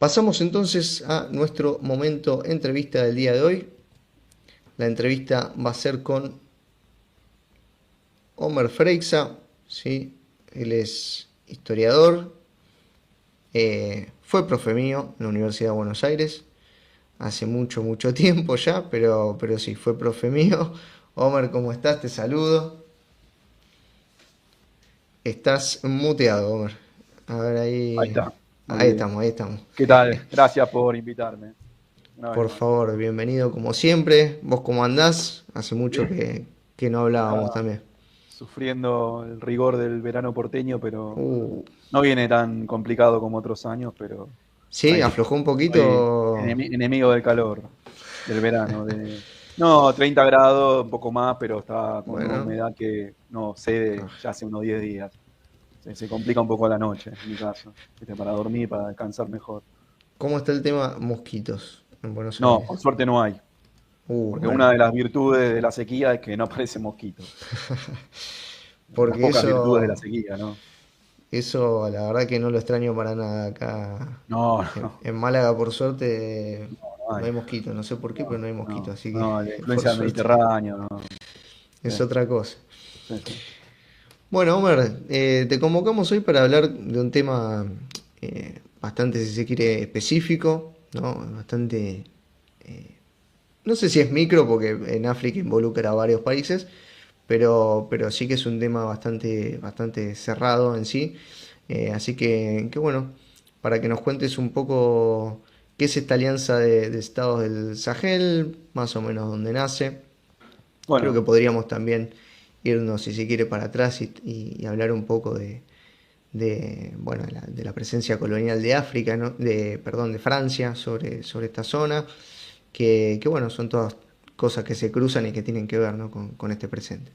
Pasamos entonces a nuestro momento entrevista del día de hoy. La entrevista va a ser con Homer Freixas, ¿sí? Él es historiador, fue profe mío en la Universidad de Buenos Aires, hace mucho, mucho tiempo ya, pero sí, fue profe mío. Homer, ¿cómo estás? Te saludo. Estás muteado, Homer. A ver Ahí ahí. está, muy Ahí bien. estamos, ahí estamos. ¿Qué tal? Gracias por invitarme una vez Por más. favor, bienvenido como siempre. ¿Vos cómo andás? Hace mucho Bien, que no hablábamos acá también. sufriendo el rigor del verano porteño, pero Uh, no viene tan complicado como otros años, pero sí, ahí. aflojó un Soy poquito. enemigo del calor, del verano. No, 30 grados, un poco más, pero está con una Bueno, humedad que no cede ya hace unos 10 días. Se complica un poco la noche, en mi caso, ¿viste? Para dormir, para descansar mejor. ¿cómo está el tema mosquitos en Buenos No, Aires? por suerte no hay. Porque Bueno, una de las virtudes de la sequía es que no aparecen mosquitos. De las porque pocas virtudes de la eso, sequía, ¿no? eso la verdad que no lo extraño para nada acá. No, En, no, en Málaga, por suerte, no no hay. hay mosquitos. No sé por qué, pero No, no hay mosquitos. no, Así que, no, la por influencia del suerte, Mediterráneo, no. Sí, es otra cosa. sí, sí. Bueno, Homer, te convocamos hoy para hablar de un tema bastante, si se quiere, específico, ¿no? Bastante, no sé si es micro, porque en África involucra a varios países, pero sí que es un tema bastante, bastante cerrado en sí. Así que bueno, para que nos cuentes un poco qué es esta alianza de estados del Sahel, más o menos dónde nace. Creo que Bueno, podríamos también irnos, si se quiere, para atrás y hablar un poco bueno, de la presencia colonial de África, ¿no? Perdón, de Francia sobre esta zona, que bueno, son todas cosas que se cruzan y que tienen que ver, ¿no? con este presente.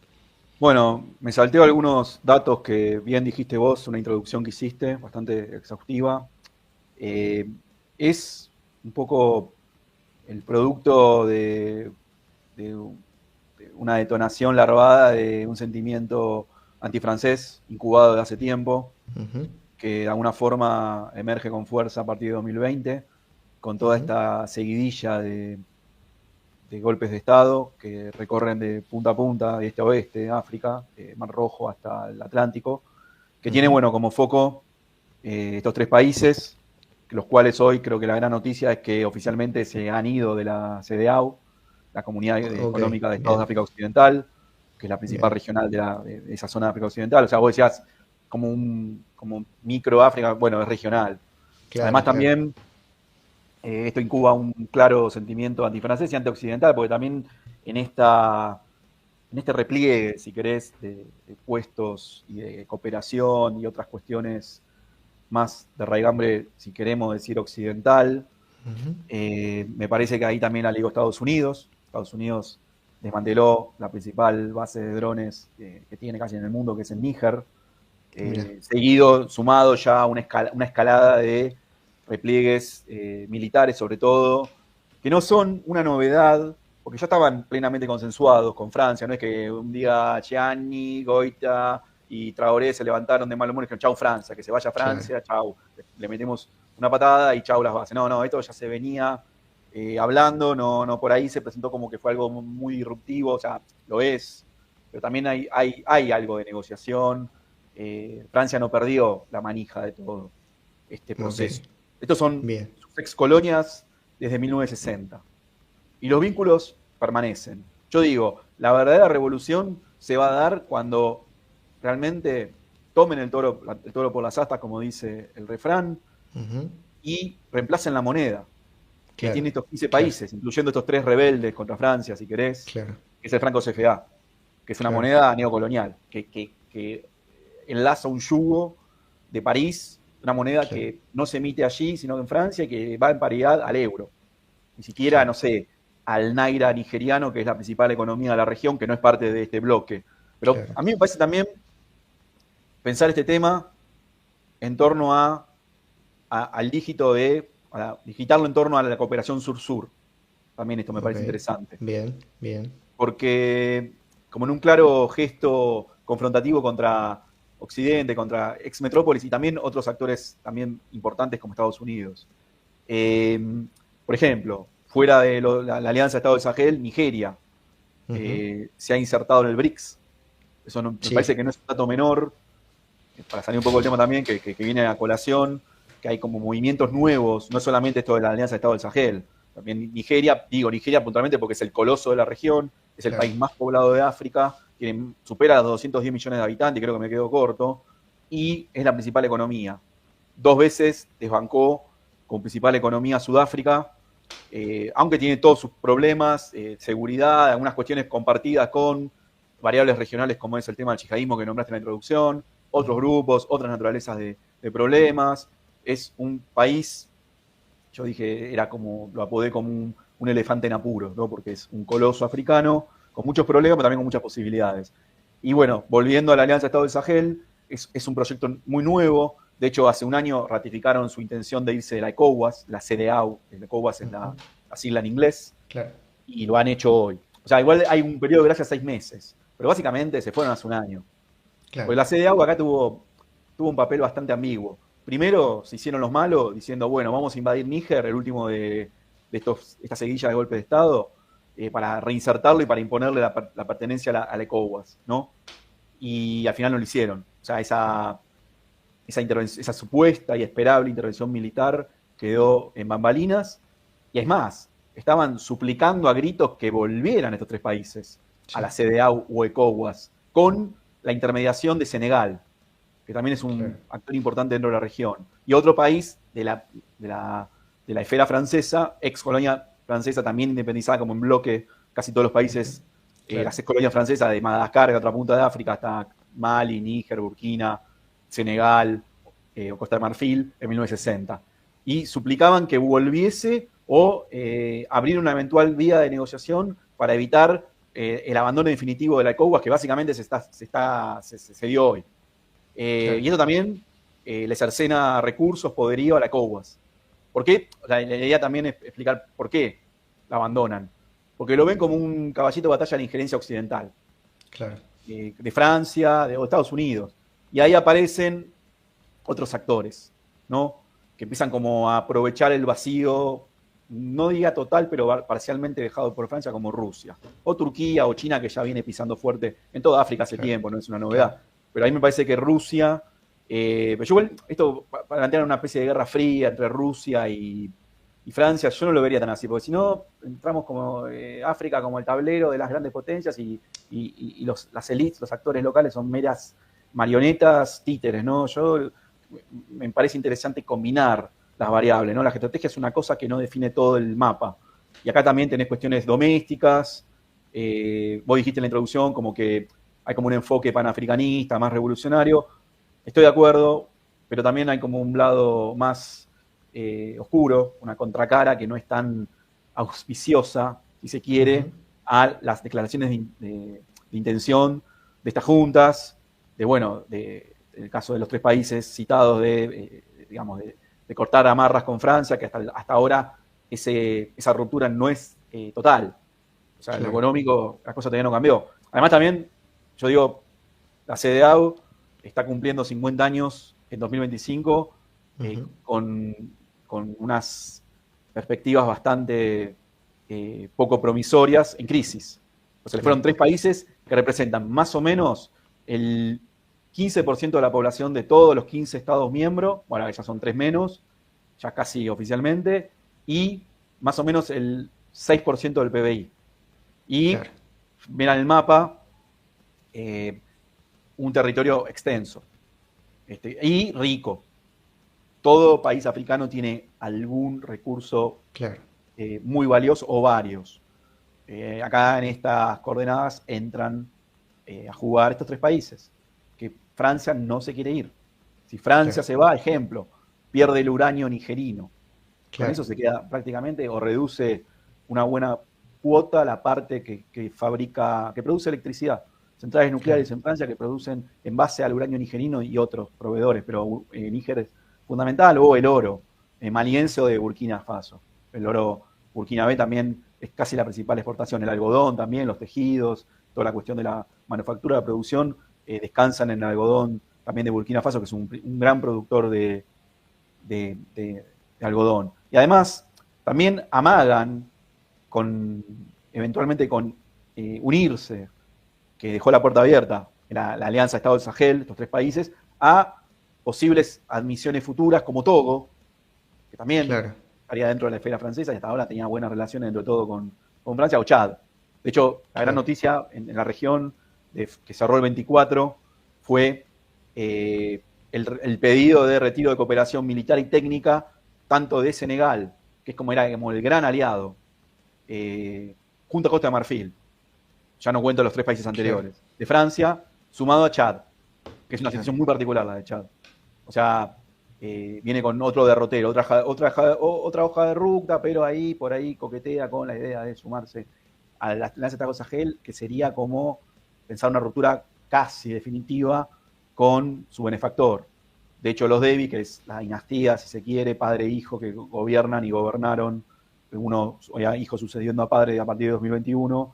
bueno, me salteo algunos datos que bien dijiste vos, una introducción que hiciste, bastante exhaustiva. Eh, es un poco el producto de una detonación larvada de un sentimiento antifrancés incubado de hace tiempo, Ujú, que de alguna forma emerge con fuerza a partir de 2020, con toda ujú, esta seguidilla de golpes de Estado que recorren de punta a punta, de este a oeste, África, Mar Rojo hasta el Atlántico, que tiene, ujú. bueno, como foco estos tres países, los cuales hoy creo que la gran noticia es que oficialmente se han ido de la CEDEAO, la Comunidad Ok, Económica de Estados de bien, África Occidental, que es la principal bien. regional de esa zona de África Occidental. O sea, vos decías como micro África, bueno, es regional. Claro, Además claro. también esto incuba un claro sentimiento antifrancés y antioccidental, porque también en en este repliegue, si querés, de puestos y de cooperación y otras cuestiones más de raigambre, si queremos decir occidental, Ujú, me parece que ahí también la ligó Estados Unidos. Estados Unidos desmanteló la principal base de drones que tiene casi en el mundo, que es en Níger, mira, seguido, sumado ya a una escalada de repliegues militares, sobre todo, que no son una novedad, porque ya estaban plenamente consensuados con Francia, no es que un día Gianni, Goita y Traoré se levantaron de mal humor y dijeron, chau Francia, que se vaya claro. Francia, chau, le metemos una patada y chau las bases. No, no, esto ya se venía hablando, no, no por ahí se presentó como que fue algo muy disruptivo, o sea, lo es, pero también hay algo de negociación. Francia no perdió la manija de todo este Ok, proceso. Estos son bien. sus excolonias desde 1960 y los vínculos permanecen. Yo digo, la verdadera revolución se va a dar cuando realmente tomen el toro por las astas, como dice el refrán, Ujú, y reemplacen la moneda que claro, tiene estos 15 claro, países, incluyendo estos tres rebeldes contra Francia, si querés, claro, que es el franco CFA, que es una claro, moneda neocolonial, que enlaza un yugo de París, una moneda claro, que no se emite allí, sino en Francia, y que va en paridad al euro. Ni siquiera, claro. no sé, al naira nigeriano, que es la principal economía de la región, que no es parte de este bloque. Pero Claro. a mí me parece también pensar este tema en torno al dígito digitarlo en torno a la cooperación sur-sur. También esto me Ok. parece interesante. Bien, bien. Porque como en un claro gesto confrontativo contra Occidente, contra ex metrópolis y también otros actores también importantes como Estados Unidos. Eh, por ejemplo, fuera de la Alianza de Estado del Sahel, Nigeria Ujú. se ha insertado en el BRICS. Eso me parece Sí, que no es un dato menor, para salir un poco del tema también, que viene a colación, que hay como movimientos nuevos, no solamente esto de la Alianza de Estado del Sahel. También Nigeria, digo Nigeria puntualmente porque es el coloso de la región, es el claro. país más poblado de África, supera los 210 millones de habitantes, creo que me quedo corto, y es la principal economía. 2 veces desbancó como principal economía Sudáfrica, aunque tiene todos sus problemas, seguridad, algunas cuestiones compartidas con variables regionales como es el tema del yihadismo que nombraste en la introducción, otros Ujú. grupos, otras naturalezas de problemas. Es un país, yo dije, era como, lo apodé como un elefante en apuros, ¿no? Porque es un coloso africano con muchos problemas, pero también con muchas posibilidades. Y bueno, volviendo a la Alianza Estado del Sahel, es un proyecto muy nuevo. De hecho, hace un año ratificaron su intención de irse de la ECOWAS, la CDAO, la ECOWAS es Ujú. la sigla en inglés, Claro, y lo han hecho hoy. O sea, igual hay un periodo de gracia de 6 meses, pero básicamente se fueron hace un año. claro. Pues la CDAO acá tuvo un papel bastante ambiguo. Primero se hicieron los malos diciendo, bueno, vamos a invadir Níger, el último de esta seguilla de golpes de Estado, para reinsertarlo y para imponerle la pertenencia a la ECOWAS, ¿no? Y al final no lo hicieron. O sea, esa supuesta y esperable intervención militar quedó en bambalinas. Y es más, estaban suplicando a gritos que volvieran estos 3 países a la Sí, CDAO o ECOWAS, con la intermediación de Senegal, que también es un claro. actor importante dentro de la región. Y otro país de la esfera francesa, ex colonia francesa, también independizada como en bloque, casi todos los Ujú. países, Claro, las ex colonias francesas, de Madagascar, de otra punta de África, hasta Mali, Níger, Burkina, Senegal o Costa de Marfil, en 1960. Y suplicaban que volviese o abrir una eventual vía de negociación para evitar el abandono definitivo de la ECOWAS, que básicamente se dio hoy. claro. Y esto también le cercena recursos, poderío a la ECOWAS. ¿Por qué? La idea también es explicar por qué la abandonan. Porque lo ven como un caballito de batalla de la injerencia occidental, Claro. de Francia, de Estados Unidos. Y ahí aparecen otros actores, ¿no? Que empiezan como a aprovechar el vacío, no diga total, pero parcialmente dejado por Francia, como Rusia, o Turquía o China, que ya viene pisando fuerte en toda África hace Claro. tiempo, no es una Claro. novedad. Pero a mí me parece que Rusia, pero yo igual, esto plantear una especie de guerra fría entre Rusia y Francia, yo no lo vería tan así, porque si no, entramos como África como el tablero de las grandes potencias y las élites, los actores locales son meras marionetas, títeres, ¿no? Yo me parece interesante combinar las variables, ¿no? La geoestrategia es una cosa que no define todo el mapa. Y acá también tenés cuestiones domésticas. Vos dijiste en la introducción como que hay como un enfoque panafricanista, más revolucionario. Estoy de acuerdo, pero también hay como un lado más oscuro, una contracara que no es tan auspiciosa, si se Ujú. quiere, a las declaraciones de intención de estas juntas, bueno, en el caso de los 3 países citados, digamos, de cortar amarras con Francia, que hasta ahora esa ruptura no es total. O sea, en lo Claro. económico la cosa todavía no cambió. Además también, yo digo, la CDAO está cumpliendo 50 años en 2025 Ujú. con unas perspectivas bastante poco promisorias en crisis. O sea, le fueron Claro. 3 países que representan más o menos el 15% de la población de todos los 15 Estados miembros, bueno, ya son 3 menos, ya casi oficialmente, y más o menos el 6% del PBI. Y Claro. miran el mapa, eh, un territorio extenso y rico. Todo país africano tiene algún recurso Claro. muy valioso o varios. Acá en estas coordenadas entran a jugar estos 3 países, que Francia no se quiere ir. Si Francia Claro. se va, ejemplo, pierde el uranio nigerino. Con Claro. eso se queda prácticamente o reduce una buena cuota la parte que fabrica, que produce electricidad. Centrales Claro. nucleares en Francia que producen en base al uranio nigerino y otros proveedores, pero Níger es fundamental, o el oro maliense o de Burkina Faso. El oro burkinabé también es casi la principal exportación, el algodón también, los tejidos, toda la cuestión de la manufactura, la producción, descansan en el algodón también de Burkina Faso, que es un gran productor de de algodón. Y además, también amagan eventualmente con unirse, que dejó la puerta abierta, la Alianza Estado del Sahel, estos 3 países, a posibles admisiones futuras como Togo, que también Claro. estaría dentro de la esfera francesa y hasta ahora tenía buenas relaciones dentro de todo con Francia, o Chad. De hecho, la gran Claro. noticia en la región que cerró el 24 fue el pedido de retiro de cooperación militar y técnica tanto de Senegal, que es como era como el gran aliado, junto a Costa de Marfil, ya no cuento los 3 países anteriores, Claro. de Francia, sumado a Chad, que es una situación muy particular la de Chad. O sea, viene con otro derrotero, otra hoja de ruta, pero ahí por ahí coquetea con la idea de sumarse a la Alianza Estado Sahel, que sería como pensar una ruptura casi definitiva con su benefactor. De hecho, los Déby, que es la dinastía, si se quiere, padre e hijo, que gobiernan y gobernaron, uno hijo sucediendo a padre a partir de 2021,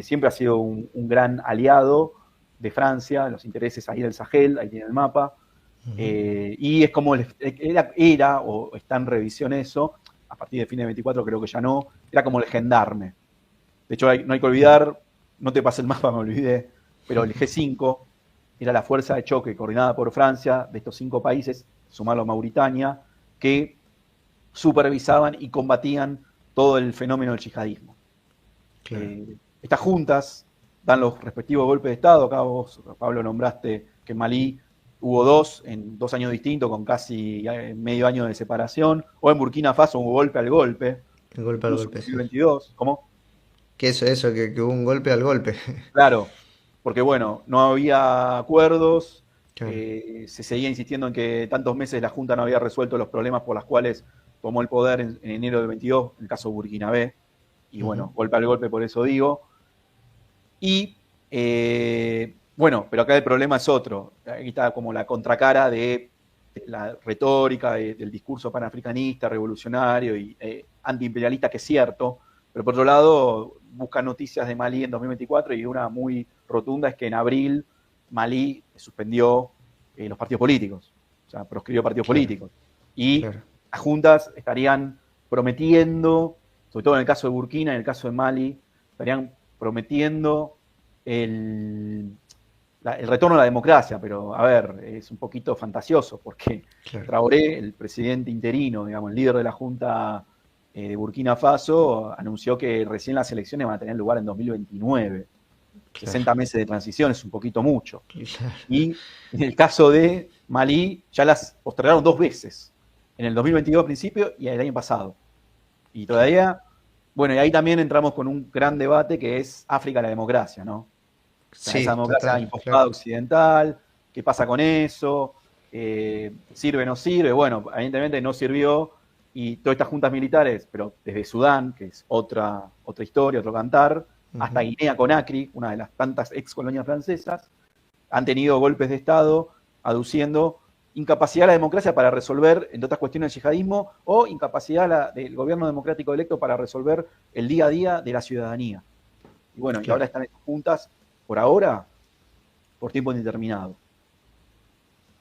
siempre ha sido un gran aliado de Francia, los intereses ahí del Sahel, ahí tiene el mapa, y es como era, o está en revisión eso, a partir de fin de 24 creo que ya no, era como el gendarme. De hecho, no hay que olvidar, no te pasé el mapa, me olvidé, pero el G5 era la fuerza de choque coordinada por Francia de estos 5 países, sumarlo a Mauritania, que supervisaban y combatían todo el fenómeno del yihadismo. Claro. Estas juntas dan los respectivos golpes de Estado. Acá vos, Pablo, nombraste que en Malí hubo 2 en 2 años distintos, con casi medio año de separación. O en Burkina Faso hubo golpe al golpe, El golpe al incluso en golpe, sí. 2022. ¿Cómo? Que eso, que hubo un golpe al golpe. Claro, porque bueno, no había acuerdos, Claro. se seguía insistiendo en que tantos meses la Junta no había resuelto los problemas por los cuales tomó el poder en enero del 22, en el caso de Burkinabé, y bueno, golpe al golpe, por eso digo. Y bueno, pero acá el problema es otro. Aquí está como la contracara de la retórica del discurso panafricanista, revolucionario y antiimperialista, que es cierto, pero por otro lado buscan noticias de Malí en 2024 y una muy rotunda es que en abril Malí suspendió los partidos políticos, o sea, proscribió partidos políticos. Y Claro. las juntas estarían prometiendo, sobre todo en el caso de Burkina, en el caso de Mali, estarían prometiendo el retorno a la democracia, pero a ver, es un poquito fantasioso, porque Traoré, el presidente interino, digamos, el líder de la Junta de Burkina Faso, anunció que recién las elecciones van a tener lugar en 2029. 60 meses de transición es un poquito mucho. Y en el caso de Malí, ya las postergaron 2 veces, en el 2022 al principio y el año pasado. Y todavía, bueno, y ahí también entramos con un gran debate que es África la democracia, ¿no? O sea, Sí, esa democracia total, impostada occidental, ¿qué pasa con eso? ¿Sirve o no sirve? Bueno, evidentemente no sirvió, y todas estas juntas militares, pero desde Sudán, que es otra historia, otro cantar, hasta Guinea-Conakry, una de las tantas ex colonias francesas, han tenido golpes de Estado aduciendo incapacidad de la democracia para resolver, entre otras cuestiones, el yihadismo, o incapacidad del gobierno democrático electo para resolver el día a día de la ciudadanía. Y bueno, y ahora están estas juntas, por ahora, por tiempo indeterminado.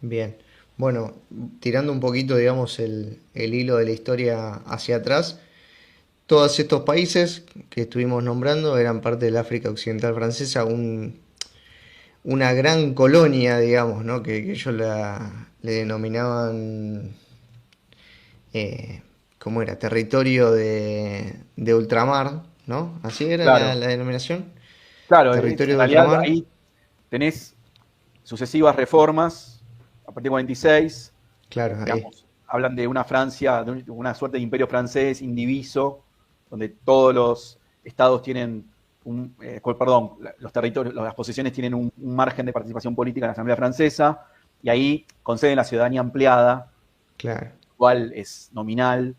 Bien. Bueno, tirando un poquito, digamos, el hilo de la historia hacia atrás, todos estos países que estuvimos nombrando eran parte del África Occidental Francesa, una gran colonia, digamos, ¿no? Que ellos le denominaban, ¿cómo era? Territorio de ultramar, ¿no? ¿Así era Claro, la denominación? claro, Territorio en de realidad ultramar. ahí tenés sucesivas reformas a partir del 46, Claro, ahí. digamos, hablan de una Francia, de una suerte de imperio francés indiviso, donde todos los estados tienen los territorios, las posesiones tienen un margen de participación política en la Asamblea Francesa, y ahí conceden la ciudadanía ampliada, Claro. cual es nominal,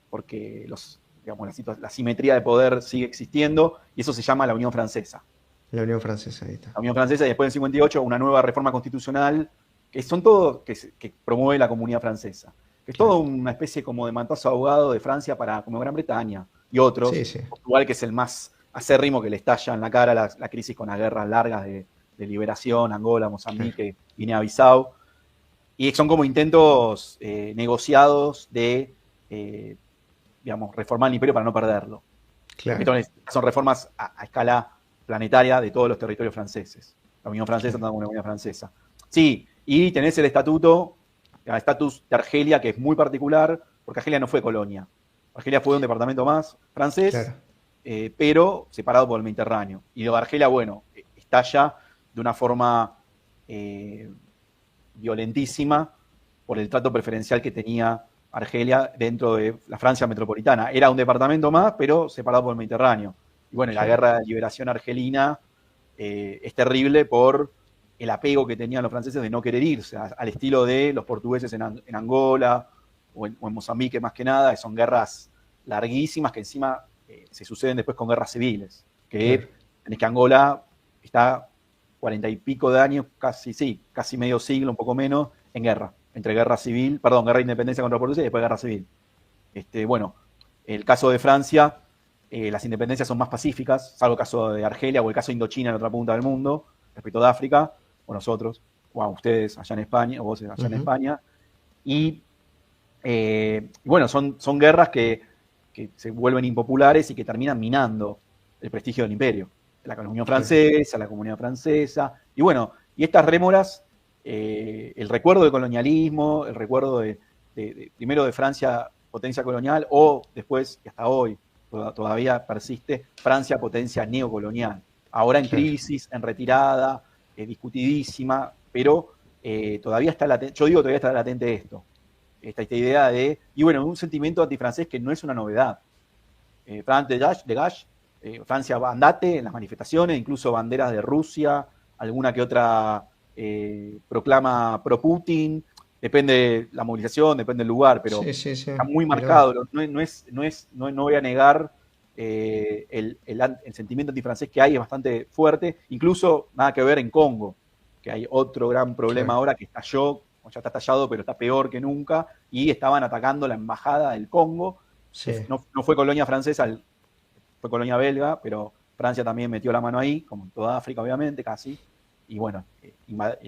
porque la simetría de poder sigue existiendo, y eso se llama la Unión Francesa. La Unión Francesa, ahí está. La Unión Francesa, y después en 58 una nueva reforma constitucional, que son todo que promueve la Comunidad Francesa, que es todo una especie como de mantazo ahogado de Francia como Gran Bretaña y otros. Sí, sí. Portugal, que es el más acérrimo, que le estalla en la cara la crisis con las guerras largas de liberación, Angola, Mozambique, Guinea-Bissau, y son como intentos negociados de eh, digamos, reformar el imperio para no perderlo. Claro, Son reformas a escala planetaria de todos los territorios franceses. La Unión Francesa, claro, una Unión Francesa. Sí, y tenés el estatus de Argelia, que es muy particular, porque Argelia no fue colonia. Argelia fue un departamento más francés, claro, pero separado por el Mediterráneo. Y lo de Argelia, bueno, estalla de una forma violentísima por el trato preferencial que tenía Argelia dentro de la Francia metropolitana. Era un departamento más, pero separado por el Mediterráneo. Y bueno, la claro, guerra de liberación argelina es terrible por el apego que tenían los franceses de no querer irse, al estilo de los portugueses en Angola o en Mozambique más que nada, que son guerras larguísimas que encima se suceden después con guerras civiles, claro. que tenés que Angola está 40 y pico de años, casi medio siglo, un poco menos, en guerra, entre guerra civil, perdón, guerra de independencia contra los portugueses y después guerra civil. Bueno, el caso de Francia, las independencias son más pacíficas, salvo el caso de Argelia o el caso de Indochina en otra punta del mundo, respecto de África, o nosotros, o a ustedes allá en España, o vos allá en Ujú, España. Y bueno, son guerras que se vuelven impopulares y que terminan minando el prestigio del imperio. La Unión claro, Francesa, la Comunidad Francesa, y bueno, y estas rémoras, el recuerdo del colonialismo, el recuerdo primero de Francia potencia colonial, o después, y hasta hoy, todavía persiste, Francia potencia neocolonial. Ahora en claro. crisis, en retirada, discutidísima, pero todavía está latente, yo digo todavía está latente esto, esta idea de, y bueno, un sentimiento antifrancés que no es una novedad. France de Gaulle, Francia andate en las manifestaciones, incluso banderas de Rusia, alguna que otra proclama pro Putin, depende la movilización, depende del lugar, pero Sí, sí, sí. está muy Mirá vos. marcado, no voy a negar el sentimiento antifrancés que hay es bastante fuerte, incluso nada que ver en Congo, que hay otro gran problema Claro, ahora que estalló, o ya está estallado, pero está peor que nunca, y estaban atacando la embajada del Congo, que sí. no fue colonia francesa, fue colonia belga, pero Francia también metió la mano ahí, como en toda África obviamente, casi, y bueno,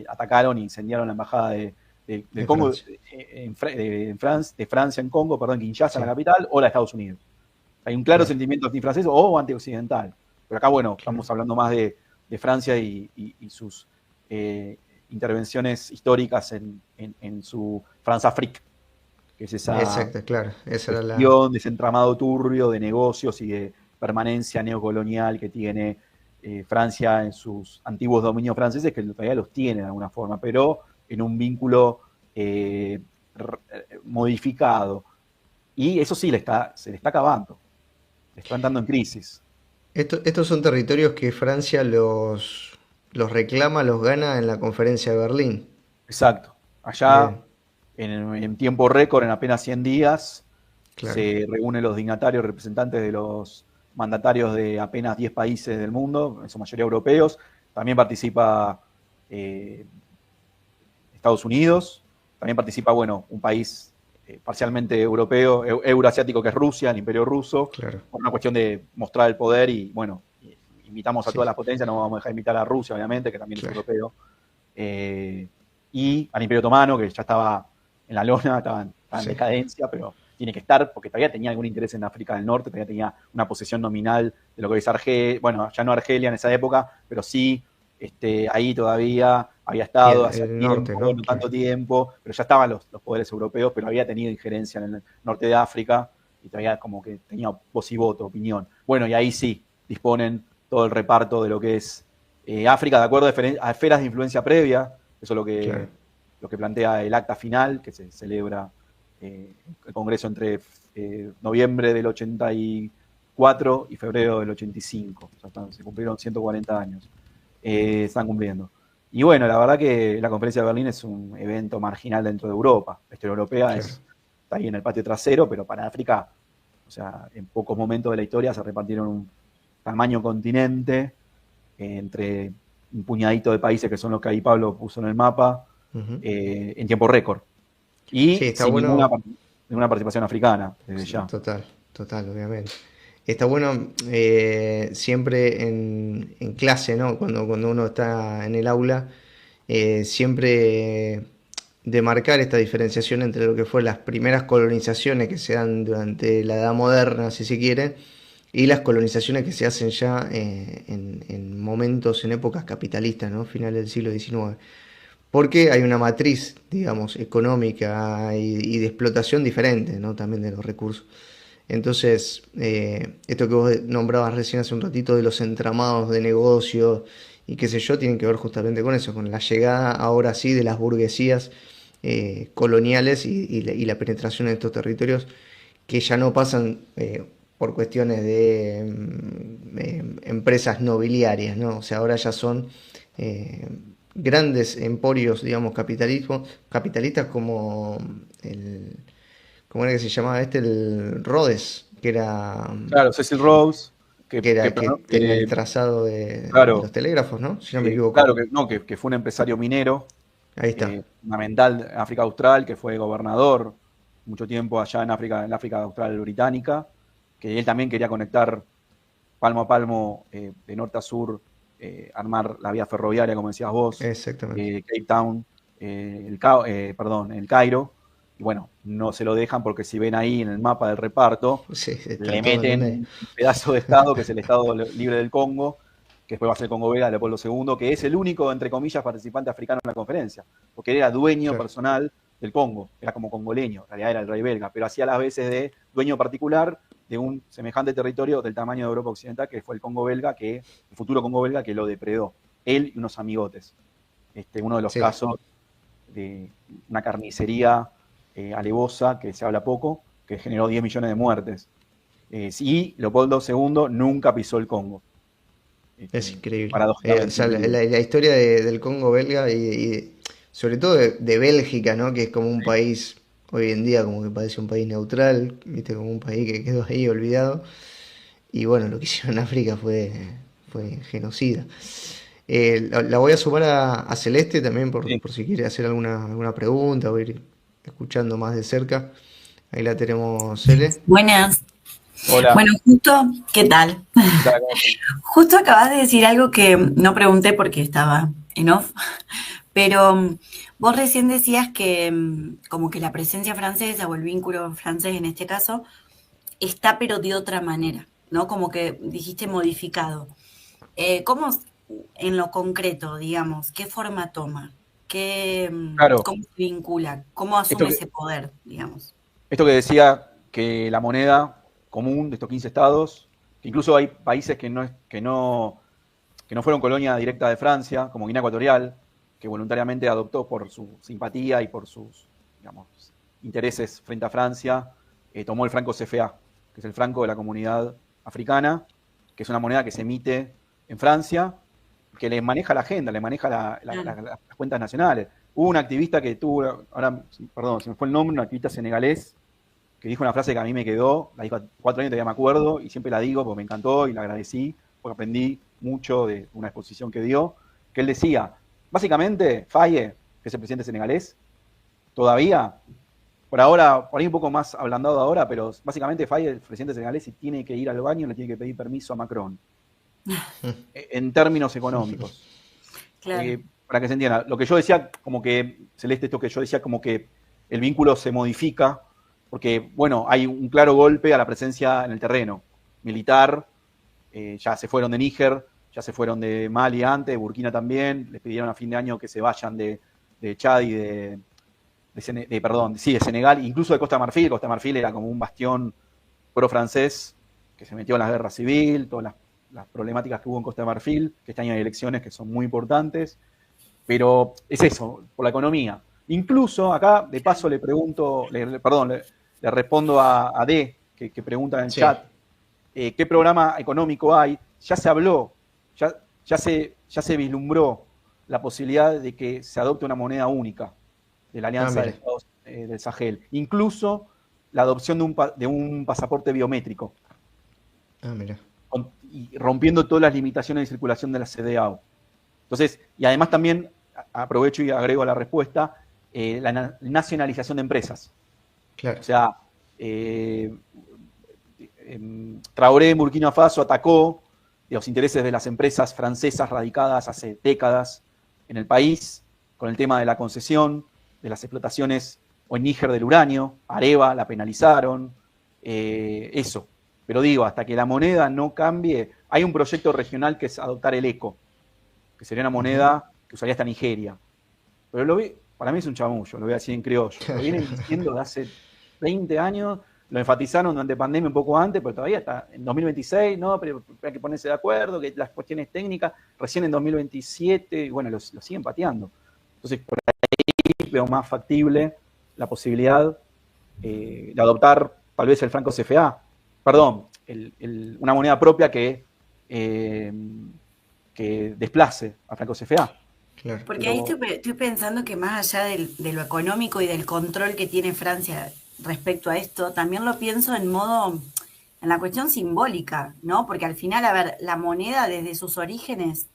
atacaron e incendiaron la embajada del De Congo, Francia. de Francia en Congo, perdón, Kinshasa, la Sí, capital, o la de Estados Unidos. Hay un claro claro, sentimiento antifrancés o antioccidental. Pero acá, bueno, claro. estamos hablando más de Francia y sus intervenciones históricas en su France-Afrique, que es esa Exacto, claro. Esa era la. cuestión de ese entramado turbio de negocios y de permanencia neocolonial que tiene Francia en sus antiguos dominios franceses, que todavía los tiene de alguna forma, pero en un vínculo modificado. Y eso sí se le está acabando, está entrando en crisis. Estos son territorios que Francia los reclama, los gana en la conferencia de Berlín. Exacto. Allá, Bien, en tiempo récord, en apenas 100 días, claro. se reúnen los dignatarios representantes de los mandatarios de apenas 10 países del mundo, en su mayoría europeos. También participa eh, Estados Unidos, también participa, bueno, un país parcialmente europeo, euroasiático, que es Rusia, el imperio ruso, Claro, por una cuestión de mostrar el poder y, bueno, invitamos a todas sí, las potencias, no vamos a dejar de invitar a Rusia, obviamente, que también es claro, europeo, y al Imperio Otomano, que ya estaba en la lona, estaba en sí, decadencia, pero tiene que estar, porque todavía tenía algún interés en África del Norte, todavía tenía una posesión nominal de lo que es Argelia, bueno, ya no Argelia en esa época, pero sí, ahí todavía había y estado hace el norte, tiempo, ¿no? no Claro, tanto tiempo, pero ya estaban los poderes europeos, pero había tenido injerencia en el norte de África y todavía como que tenía voz y voto, opinión. Bueno, y ahí sí, disponen todo el reparto de lo que es África, de acuerdo a esferas de influencia previa, eso es claro, lo que plantea el acta final, que se celebra el Congreso entre noviembre del 84 y febrero del 85. O sea, se cumplieron 140 años. Están cumpliendo. Y bueno, la verdad que la conferencia de Berlín es un evento marginal dentro de Europa. La historia europea claro. está ahí en el patio trasero, pero para África, o sea, en pocos momentos de la historia se repartieron un tamaño continente entre un puñadito de países que son los que ahí Pablo puso en el mapa, Ujú. en tiempo récord. Sí, Y está sin bueno. ninguna participación africana, desde ya. Total, total, obviamente. Está bueno siempre en clase, ¿no? Cuando uno está en el aula, siempre de marcar esta diferenciación entre lo que fue las primeras colonizaciones que se dan durante la Edad Moderna, si se quiere, y las colonizaciones que se hacen ya en momentos, en épocas capitalistas, ¿no? Finales del siglo XIX. Porque hay una matriz, digamos, económica y de explotación diferente, ¿no? También de los recursos. Entonces, esto que vos nombrabas recién hace un ratito de los entramados de negocios y qué sé yo, tienen que ver justamente con eso, con la llegada ahora sí de las burguesías coloniales y la penetración en estos territorios que ya no pasan por cuestiones de empresas nobiliarias, ¿no? O sea, ahora ya son eh, grandes emporios, digamos, capitalistas como el, ¿cómo era que se llamaba este? El Rhodes, Claro, Cecil Rhodes, que tenía el trazado de los claro, telégrafos, ¿no? Si no me equivoco. claro que no, que fue un empresario minero Ahí está. fundamental en África Austral, que fue gobernador mucho tiempo allá en la África Austral británica, que él también quería conectar palmo a palmo, de norte a sur, armar la vía ferroviaria, como decías vos, Exactamente. Cape Town, perdón, el Cairo, y bueno, no se lo dejan porque si ven ahí en el mapa del reparto, Sí, está le todo en el meten medio. un pedazo de Estado, que es el Estado Libre del Congo, que después va a ser Congo Belga, Leopoldo II, que es el único, entre comillas, participante africano en la conferencia, porque él era dueño Claro. personal del Congo, era como congoleño, en realidad era el rey belga, pero hacía las veces de dueño particular de un semejante territorio del tamaño de Europa Occidental, que fue el Congo belga, el futuro Congo belga que lo depredó, él y unos amigotes. Uno de los Sí. casos de una carnicería alevosa, que se habla poco, que generó 10 millones de muertes. Y Leopoldo II nunca pisó el Congo, Es increíble. O paradójicamente. sea, la historia del Congo belga y sobre todo de Bélgica, ¿no? Que es como un país, hoy en día como que parece un país neutral, ¿viste? Como un país que quedó ahí olvidado. Y bueno, lo que hicieron en África fue genocida. La voy a sumar a Celeste también Sí. por si quiere hacer alguna pregunta o ir escuchando más de cerca. Ahí la tenemos, Cele. Buenas. Hola, Bueno, justo, ¿qué tal? ¿qué tal? ¿Cómo estás? Justo acabas de decir algo que no pregunté porque estaba en off, pero vos recién decías que como que la presencia francesa o el vínculo francés en este caso está pero de otra manera, ¿no? Como que dijiste modificado. ¿Cómo en lo concreto, digamos, qué forma toma? Claro, ¿Cómo se vincula? ¿Cómo esto asume que, ese poder, digamos? esto que decía que la moneda común de estos 15 estados, que incluso hay países que no fueron colonia directa de Francia, como Guinea Ecuatorial, que voluntariamente adoptó por su simpatía y por sus, digamos, intereses frente a Francia, tomó el franco CFA, que es el franco de la comunidad africana, que es una moneda que se emite en Francia, que le maneja la agenda, le maneja Claro. las cuentas nacionales. Hubo un activista que tuvo, ahora, perdón, se me fue el nombre, un activista senegalés, que dijo una frase que a mí me quedó, la dijo a 4 años, todavía me acuerdo, y siempre la digo porque me encantó y la agradecí, porque aprendí mucho de una exposición que dio, que él decía, básicamente, Faye, que es el presidente senegalés, todavía, por ahora, por ahí un poco más ablandado ahora, pero básicamente Faye, el presidente senegalés, si tiene que ir al baño, le tiene que pedir permiso a Macron, en términos económicos. Claro. Para que se entienda, lo que yo decía, como que, Celeste, esto que yo decía, como que el vínculo se modifica, porque, bueno, hay un claro golpe a la presencia en el terreno militar, ya se fueron de Níger, ya se fueron de Mali antes, de Burkina también, les pidieron a fin de año que se vayan de Chad y de Senegal, incluso de Costa de Marfil. Costa de Marfil era como un bastión pro-francés que se metió en la guerra civil, todas las problemáticas que hubo en Costa de Marfil, que este año hay elecciones que son muy importantes, pero es eso, por la economía. Incluso acá, de paso, le pregunto, le respondo a D, que pregunta en el Sí. chat, ¿qué programa económico hay? Ya se habló, ya se vislumbró la posibilidad de que se adopte una moneda única de la Alianza de Mira. Estados del Sahel. Incluso la adopción de un pasaporte biométrico, Mira. y rompiendo todas las limitaciones de circulación de la CDAO. Entonces, y además también aprovecho y agrego a la respuesta la nacionalización de empresas. Claro. O sea, Traoré en Burkina Faso atacó los intereses de las empresas francesas radicadas hace décadas en el país con el tema de la concesión. de las explotaciones, o en Níger del uranio, Areva la penalizaron, eso. Pero digo, hasta que la moneda no cambie, hay un proyecto regional que es adoptar el ECO, que sería una moneda que usaría hasta Nigeria. Pero para mí es un chamullo, lo voy a decir en criollo. Lo vienen diciendo de hace 20 años, lo enfatizaron durante pandemia un poco antes, pero todavía está en 2026, ¿no? Pero hay que ponerse de acuerdo, que las cuestiones técnicas, recién en 2027, y bueno, lo siguen pateando. Entonces, por ahí veo más factible la posibilidad de adoptar tal vez el franco CFA, perdón, una moneda propia que desplace al franco CFA. Claro. Porque ahí estoy pensando que más allá de lo económico y del control que tiene Francia respecto a esto, también lo pienso en la cuestión simbólica, ¿no? Porque al final, a ver, la moneda desde sus orígenes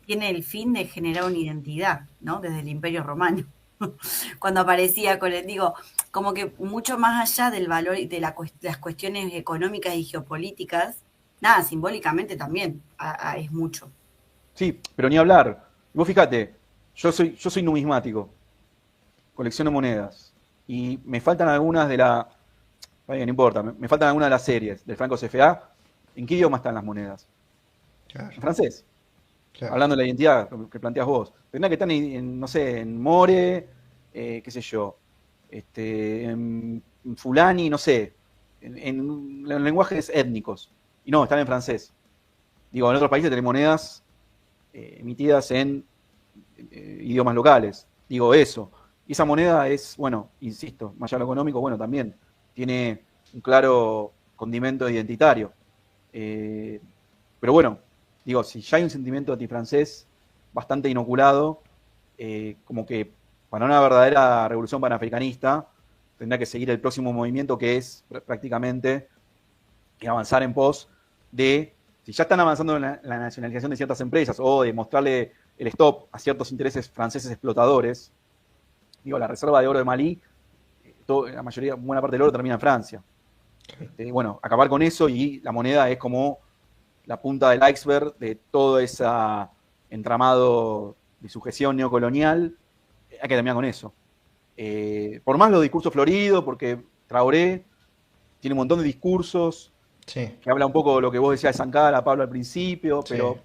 tiene el fin de generar una identidad, ¿no? Desde el Imperio Romano. Cuando aparecía digo, como que mucho más allá del valor y de las cuestiones económicas y geopolíticas, nada, simbólicamente también es mucho. Sí, pero ni hablar. Vos fíjate, yo soy numismático, colecciono monedas, y me faltan algunas no importa, me faltan algunas de las series del franco CFA. ¿En qué idioma están las monedas? Claro. En francés. Claro. Hablando de la identidad que planteas vos. Tendrá que estar no sé, en more, qué sé yo, en fulani, no sé, en lenguajes étnicos. Y no, están en francés. Digo, en otros países tenés monedas emitidas en idiomas locales. Digo eso. Y esa moneda es, bueno, insisto, más allá de lo económico, bueno, también tiene un claro condimento identitario. Pero bueno, digo, si ya hay un sentimiento antifrancés bastante inoculado, como que para una verdadera revolución panafricanista tendrá que seguir el próximo movimiento, que es prácticamente avanzar en pos de, si ya están avanzando en la nacionalización de ciertas empresas o de mostrarle el stop a ciertos intereses franceses explotadores, digo, la reserva de oro de Malí, la mayoría, buena parte del oro termina en Francia. Bueno, acabar con eso, y la moneda es como la punta del iceberg de todo ese entramado de sujeción neocolonial. Hay que terminar con eso. Por más los discursos floridos, porque Traoré tiene un montón de discursos, sí, que habla un poco de lo que vos decías de Sankara, Pablo, al principio, pero sí,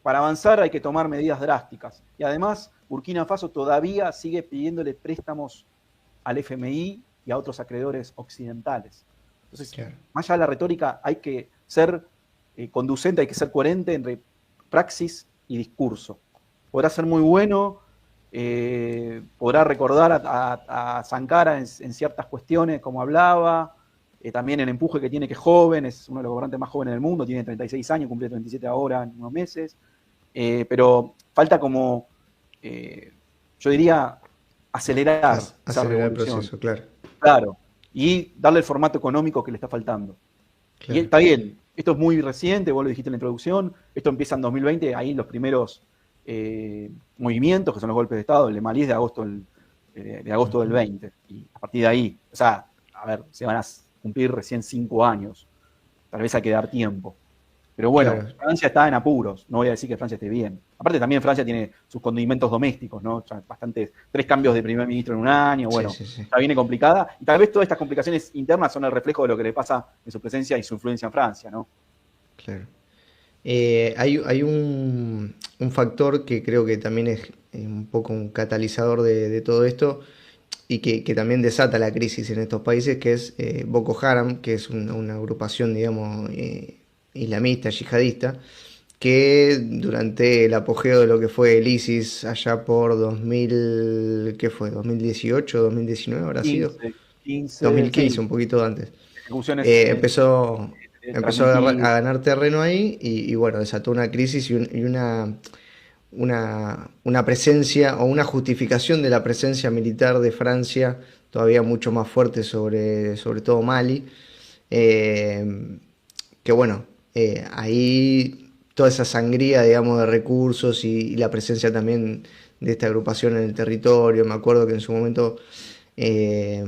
para avanzar hay que tomar medidas drásticas. Y además, Burkina Faso todavía sigue pidiéndole préstamos al FMI y a otros acreedores occidentales. Entonces, claro, más allá de la retórica, hay que ser conducente, hay que ser coherente entre praxis y discurso. Podrá ser muy bueno, podrá recordar a Sankara en ciertas cuestiones, como hablaba, también el empuje que tiene, que es joven, es uno de los gobernantes más jóvenes del mundo, tiene 36 años, cumple 37 ahora en unos meses, pero falta como, yo diría, acelerar esa acelerar el revolución. proceso, claro. Claro, y darle el formato económico que le está faltando. Claro. Y está bien, esto es muy reciente, vos lo dijiste en la introducción, esto empieza en 2020, ahí los primeros movimientos, que son los golpes de Estado, el de Malí es de agosto del 20, y a partir de ahí, o sea, a ver, se van a cumplir recién 5 años, tal vez hay que dar tiempo. Pero bueno, Claro. Francia está en apuros, no voy a decir que Francia esté bien. Aparte también Francia tiene sus condimentos domésticos, ¿no? O sea, 3 cambios de primer ministro en un año, bueno, Sí, sí, sí. ya viene complicada, y tal vez todas estas complicaciones internas son el reflejo de lo que le pasa en su presencia y su influencia en Francia, ¿no? Claro. Hay un factor que creo que también es un poco un catalizador de todo esto, y que también desata la crisis en estos países, que es Boko Haram, que es una agrupación, digamos, islamista, yihadista, que durante el apogeo de lo que fue el ISIS allá por 2000, ¿qué fue? 2018, 2019 habrá sido. 15, 2015, sí, un poquito antes. ejecuciones Empezó transmitidas. a ganar terreno ahí, y bueno, desató una crisis y una presencia o una justificación de la presencia militar de Francia todavía mucho más fuerte sobre todo Mali. Que bueno, ahí toda esa sangría, digamos, de recursos y la presencia también de esta agrupación en el territorio. Me acuerdo que en su momento eh,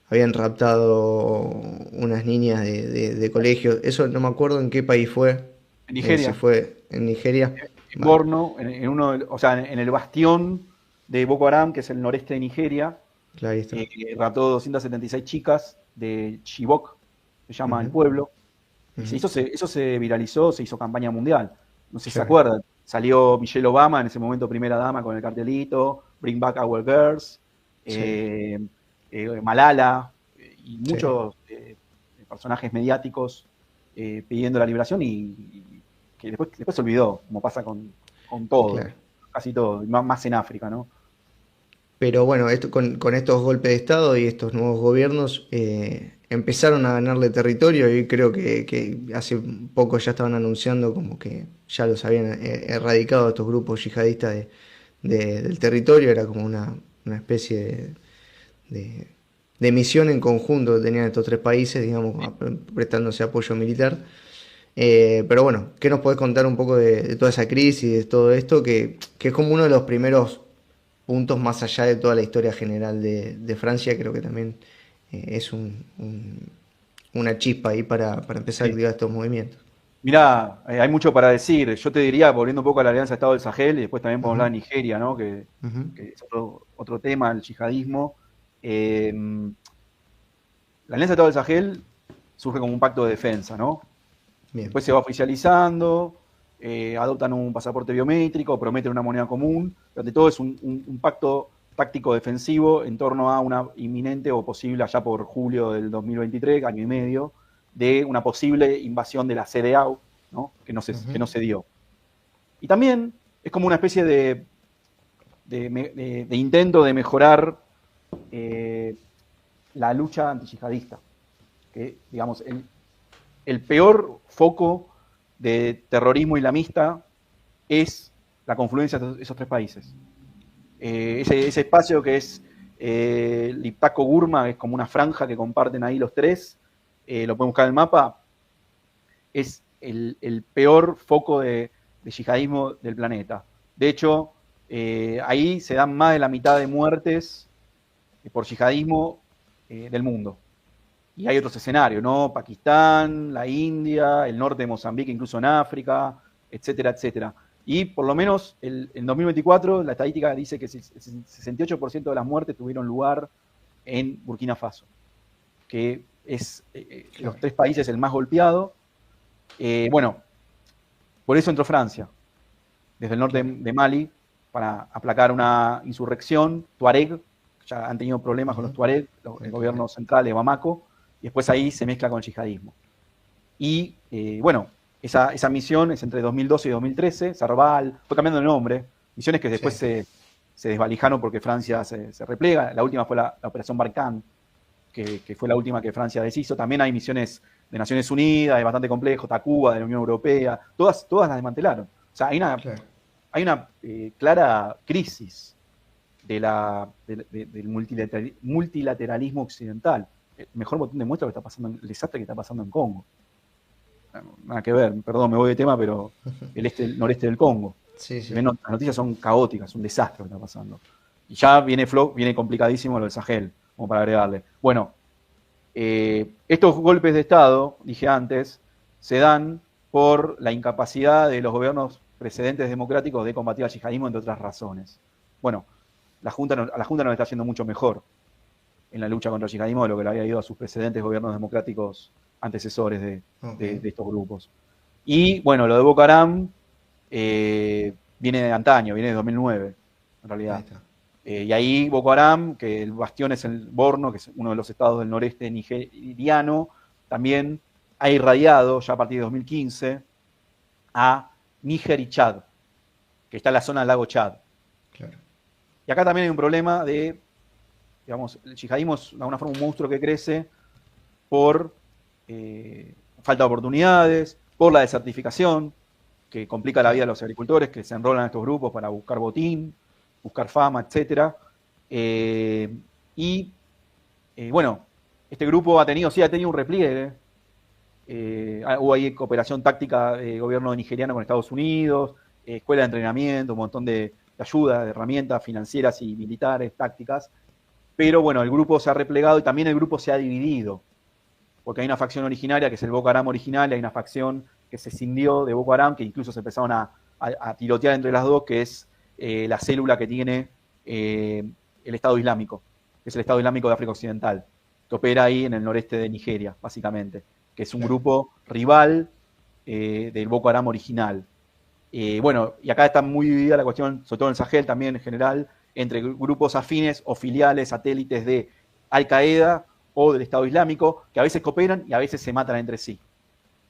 habían raptado unas niñas de colegio. Eso no me acuerdo en qué país fue. En Nigeria. Si fue en Nigeria. En Borno, o sea, en el bastión de Boko Haram, que es el noreste de Nigeria. Claro, ahí está. Raptó 276 chicas de Chibok, se llama el Ujú, pueblo. Y ujú, eso se viralizó, se hizo campaña mundial. No sé si se claro, acuerdan. Salió Michelle Obama, en ese momento primera dama, con el cartelito, Bring Back Our Girls, sí, eh, Malala, y sí, muchos personajes mediáticos pidiendo la liberación y que después se olvidó, como pasa con todo, claro. casi todo, más en África, ¿no? Pero bueno, esto, con estos golpes de Estado y estos nuevos gobiernos empezaron a ganarle territorio y creo que hace poco ya estaban anunciando como que ya los habían erradicado estos grupos yihadistas del territorio, era como una especie de, de misión en conjunto que tenían estos tres países, digamos, prestándose apoyo militar. Pero bueno, ¿qué nos podés contar un poco de toda esa crisis, de todo esto, que es como uno de los primeros puntos más allá de toda la historia general de Francia? Creo que también es una chispa ahí para empezar a Sí. activar estos movimientos. Mirá, hay mucho para decir. Yo te diría, volviendo un poco a la Alianza Estado del Sahel, y después también podemos Ujú, hablar de Nigeria, ¿no? ujú, Que es otro tema, el yihadismo. Eh, la Alianza Estado del Sahel surge como un pacto de defensa, ¿no? bien. Después se va oficializando, adoptan un pasaporte biométrico, prometen una moneda común, pero ante todo es un pacto táctico defensivo en torno a una inminente o posible, allá por julio del 2023, año y medio, de una posible invasión de la CDAO, ¿no? Que Ujú, no se dio. Y también es como una especie de intento de mejorar eh, la lucha antiyihadista, que digamos, el peor foco de terrorismo islamista es la confluencia de esos tres países. Ese espacio que es Liptako-Gurma, es como una franja que comparten ahí los tres, lo pueden buscar en el mapa, es el peor foco de yihadismo del planeta. De hecho, ahí se dan más de la mitad de muertes por yihadismo del mundo. Y hay otros escenarios, ¿no? Pakistán, la India, el norte de Mozambique, incluso en África, etcétera, etcétera. Y por lo menos en 2024 la estadística dice que el 68% de las muertes tuvieron lugar en Burkina Faso, que es los claro. tres países el más golpeado. Bueno, por eso entró Francia, desde el norte Claro. de Mali, para aplacar una insurrección tuareg. Ya han tenido problemas con los Ujú, tuareg, el con gobierno Tuareg. central de Bamako, y después ahí se mezcla con el yihadismo. Y bueno, esa misión es entre 2012 y 2013, Sarval, fue cambiando de nombre, misiones que Sí, después se desvalijaron porque Francia se replega. La última fue la Operación Barkhane, que fue la última que Francia deshizo. También hay misiones de Naciones Unidas, es bastante complejo, Tacuba, de la Unión Europea, todas las desmantelaron. O sea, claro. hay una clara crisis del multilateralismo occidental. El mejor botón de muestra que está pasando, el desastre que está pasando en Congo. Nada que ver, perdón, me voy de tema, pero el noreste del Congo. Sí, Si sí. ven, las noticias son caóticas, un desastre lo que está pasando. Y ya viene complicadísimo lo del Sahel, como para agregarle. Bueno, estos golpes de Estado, dije antes, se dan por la incapacidad de los gobiernos precedentes democráticos de combatir al yihadismo, entre otras razones. Bueno, a la Junta no le está yendo mucho mejor en la lucha contra el yihadismo de lo que le había ido a sus precedentes gobiernos democráticos antecesores Ok. de estos grupos. Y bueno, lo de Boko Haram viene de antaño, viene de 2009, en Ahí realidad. está. Y ahí Boko Haram, que el bastión es el Borno, que es uno de los estados del noreste nigeriano, también ha irradiado ya a partir de 2015 a Níger y Chad, que está en la zona del lago Chad. Claro. Y acá también hay un problema de, digamos, el yihadismo es de alguna forma un monstruo que crece por falta de oportunidades, por la desertificación, que complica la vida Claro. de los agricultores que se enrolan en estos grupos para buscar botín, buscar fama, etc. Y bueno, este grupo ha tenido un repliegue. Hubo ahí cooperación táctica del gobierno nigeriano con Estados Unidos, escuela de entrenamiento, un montón de ayuda, de herramientas financieras y militares, tácticas. Pero bueno, el grupo se ha replegado y también el grupo se ha dividido, porque hay una facción originaria que es el Boko Haram original, y hay una facción que se cindió de Boko Haram, que incluso se empezaron a tirotear entre las dos, que es la célula que tiene el Estado Islámico, que es el Estado Islámico de África Occidental, que opera ahí en el noreste de Nigeria, básicamente, que es un grupo rival del Boko Haram original. Bueno, y acá está muy dividida la cuestión, sobre todo en el Sahel también en general, entre grupos afines o filiales, satélites de Al-Qaeda o del Estado Islámico, que a veces cooperan y a veces se matan entre sí.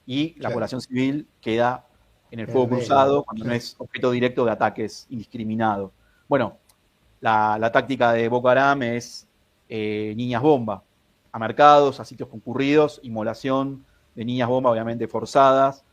Y la población civil queda en el fuego cruzado cuando no es objeto directo de ataques indiscriminados. Bueno, la táctica de Boko Haram es niñas bomba, a mercados, a sitios concurridos, inmolación de niñas bomba, obviamente forzadas,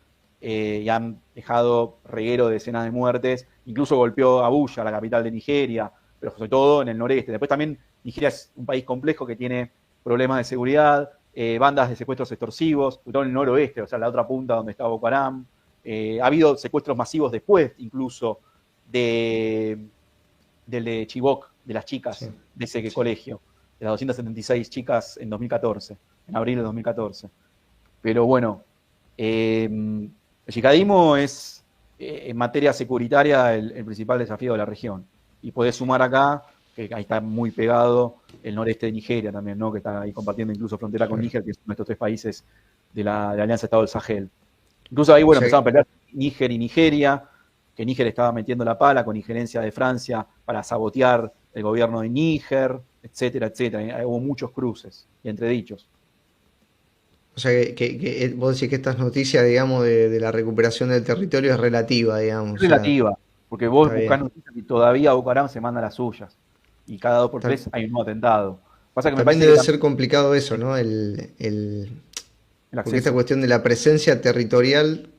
y han dejado reguero de decenas de muertes, incluso golpeó a Abuya, la capital de Nigeria, pero sobre todo en el noreste. Después también Nigeria es un país complejo que tiene problemas de seguridad, bandas de secuestros extorsivos, sobre todo en el noroeste, o sea, la otra punta donde está Boko Haram. Ha habido secuestros masivos después, incluso, del de Chibok, de las chicas de ese colegio, de las 276 chicas en 2014, en abril de 2014. Pero bueno, el yihadismo es, en materia securitaria, el principal desafío de la región. Y podés sumar acá, que ahí está muy pegado, el noreste de Nigeria también, ¿no? Que está ahí compartiendo incluso frontera con Níger, que son estos tres países de la Alianza Estado del Sahel. Incluso ahí, bueno, empezaron a pelear Níger y Nigeria, que Níger estaba metiendo la pala con injerencia de Francia para sabotear el gobierno de Níger, etcétera, etcétera. Hubo muchos cruces y entredichos. O sea, que vos decís que estas noticias, digamos, de la recuperación del territorio es relativa, digamos. Es relativa, porque vos buscás bien. noticias y todavía Boko Haram se manda las suyas. Y cada 2 por 3 hay un nuevo atentado. Pasa que me También parece debe que ser complicado eso, ¿no? el Porque esta acceso. cuestión de la presencia territorial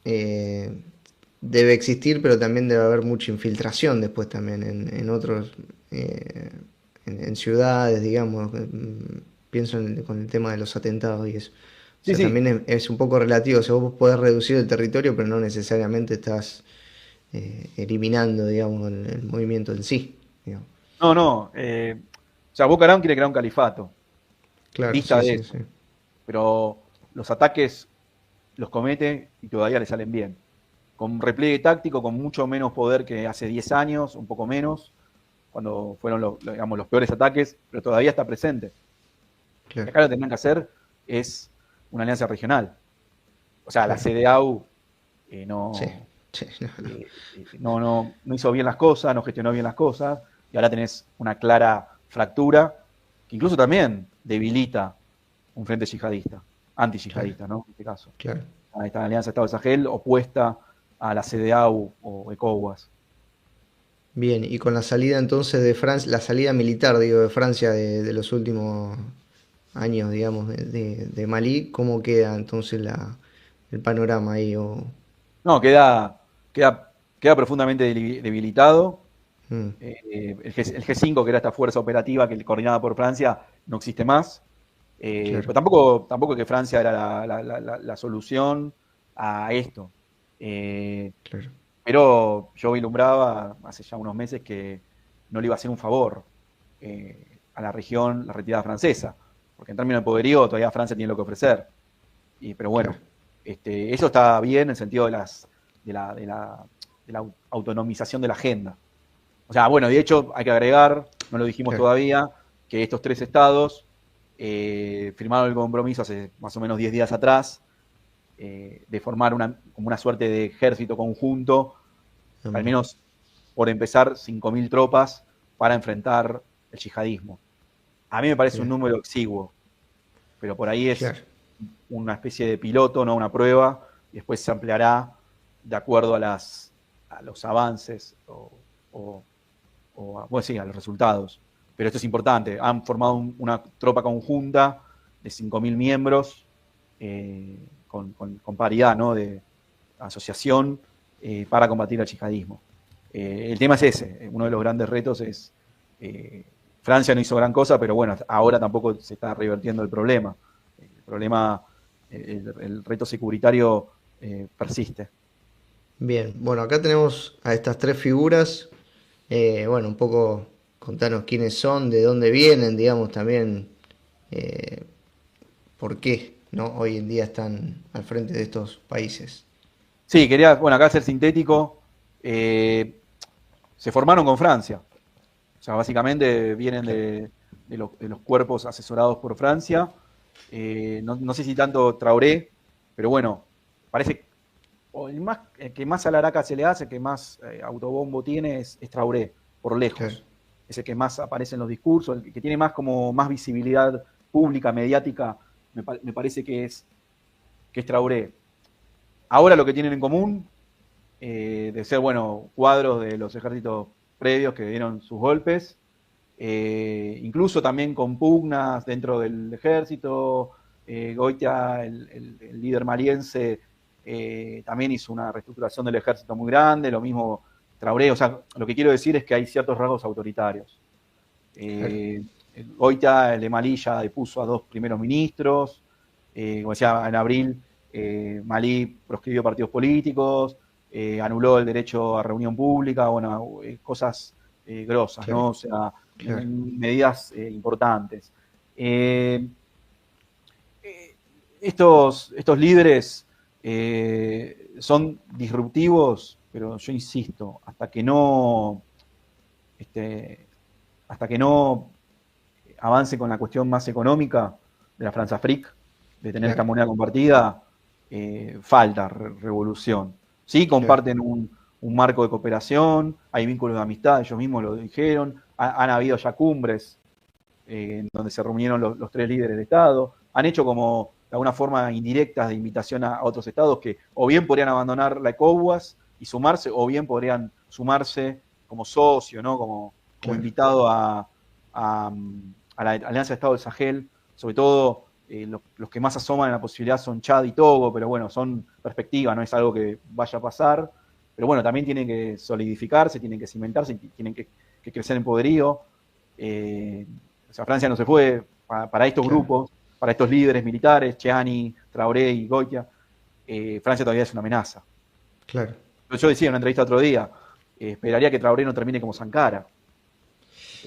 debe existir, pero también debe haber mucha infiltración después también en otros, en ciudades, digamos. Pienso con el tema de los atentados y eso. O Sí, sea, sí. también es un poco relativo. O sea, vos podés reducir el territorio, pero no necesariamente estás eliminando, digamos, el movimiento en sí, digamos. No, no. O sea, Boko Haram quiere crear un califato. En Claro, vista sí, de sí, eso. sí. Pero los ataques los comete y todavía le salen bien. Con repliegue táctico, con mucho menos poder que hace 10 años, un poco menos, cuando fueron digamos, los peores ataques, pero todavía está presente. Y Claro. acá lo que tendrán que hacer es una alianza regional. O sea, la Claro. CDAU Sí, sí, no hizo bien las cosas, no gestionó bien las cosas, y ahora tenés una clara fractura que incluso también debilita un frente yihadista, anti-yihadista, ¿no? En este caso. claro. Ahí está la Alianza Estado del Sahel opuesta a la CDAU o ECOWAS. Bien, y con la salida entonces de Francia, la salida militar, digo, de Francia de los últimos años, digamos, de Malí, ¿cómo queda entonces el panorama ahí? No, queda profundamente debilitado. Mm, El G5, que era esta fuerza operativa coordinada por Francia, no existe más. Pero claro, tampoco que Francia era la solución a esto. claro, Pero yo vislumbraba hace ya unos meses que no le iba a hacer un favor a la región la retirada francesa, porque en términos de poderío todavía Francia tiene lo que ofrecer. Pero bueno, claro, eso está bien en el sentido de la autonomización de la agenda. O sea, bueno, de hecho hay que agregar, no lo dijimos claro. todavía, que estos 3 estados firmaron el compromiso hace más o menos 10 días atrás de formar como una suerte de ejército conjunto, Ah, al mira, menos por empezar 5.000 tropas para enfrentar el yihadismo. A mí me parece un mira, número exiguo, pero por ahí es claro, una especie de piloto, no una prueba, y después se ampliará de acuerdo a los avances bueno, sí, a los resultados. Pero esto es importante, han formado una tropa conjunta de 5.000 miembros con paridad, ¿no? De asociación para combatir el yihadismo. El tema es ese, uno de los grandes retos es, Francia no hizo gran cosa, pero bueno, ahora tampoco se está revertiendo el problema. El problema, el reto securitario persiste. bien. Bueno, acá tenemos a estas tres figuras. Bueno, un poco contanos quiénes son, de dónde vienen, digamos, también eh, por qué, ¿no? Hoy en día están al frente de estos países. Sí, quería, bueno, acá ser sintético, se formaron con Francia. O sea, básicamente vienen de los cuerpos asesorados por Francia. No sé si tanto Traoré, pero bueno, parece el que más alaraca se le hace, el que más autobombo tiene es Traoré, por lejos. Claro. Es el que más aparece en los discursos, el que tiene más visibilidad pública, mediática, me parece que es Traoré. Ahora lo que tienen en común, de ser, bueno, cuadros de los ejércitos previos que dieron sus golpes, incluso también con pugnas dentro del ejército. Goitia, el líder maliense, también hizo una reestructuración del ejército muy grande, lo mismo Traoré. O sea, lo que quiero decir es que hay ciertos rasgos autoritarios. Goitia, el de Malí, ya depuso a 2 primeros ministros. Como decía, en abril Malí proscribió partidos políticos, anuló el derecho a reunión pública, bueno, cosas grosas, Claro. ¿no? O sea, Claro. medidas importantes. Estos líderes son disruptivos, pero yo insisto, hasta que no avance con la cuestión más económica de la Francia-Fric, de tener esta Claro. moneda compartida, falta revolución. Sí, Claro. comparten un marco de cooperación, hay vínculos de amistad, ellos mismos lo dijeron, han habido ya cumbres en donde se reunieron los 3 líderes de Estado, han hecho como de alguna forma indirectas de invitación a otros estados que o bien podrían abandonar la ECOWAS y sumarse, o bien podrían sumarse como socio, ¿no? Como Claro. invitado a la Alianza de Estado del Sahel. Sobre todo los que más asoman en la posibilidad son Chad y Togo, pero bueno, son perspectivas, no es algo que vaya a pasar. Pero bueno, también tienen que solidificarse, tienen que cimentarse, tienen que crecer en poderío. O sea, Francia no se fue para estos Claro. grupos, para estos líderes militares, Chiani, Traoré y Goitia. Francia todavía es una amenaza. Claro. Yo decía en una entrevista otro día, esperaría que Traoré no termine como Sankara,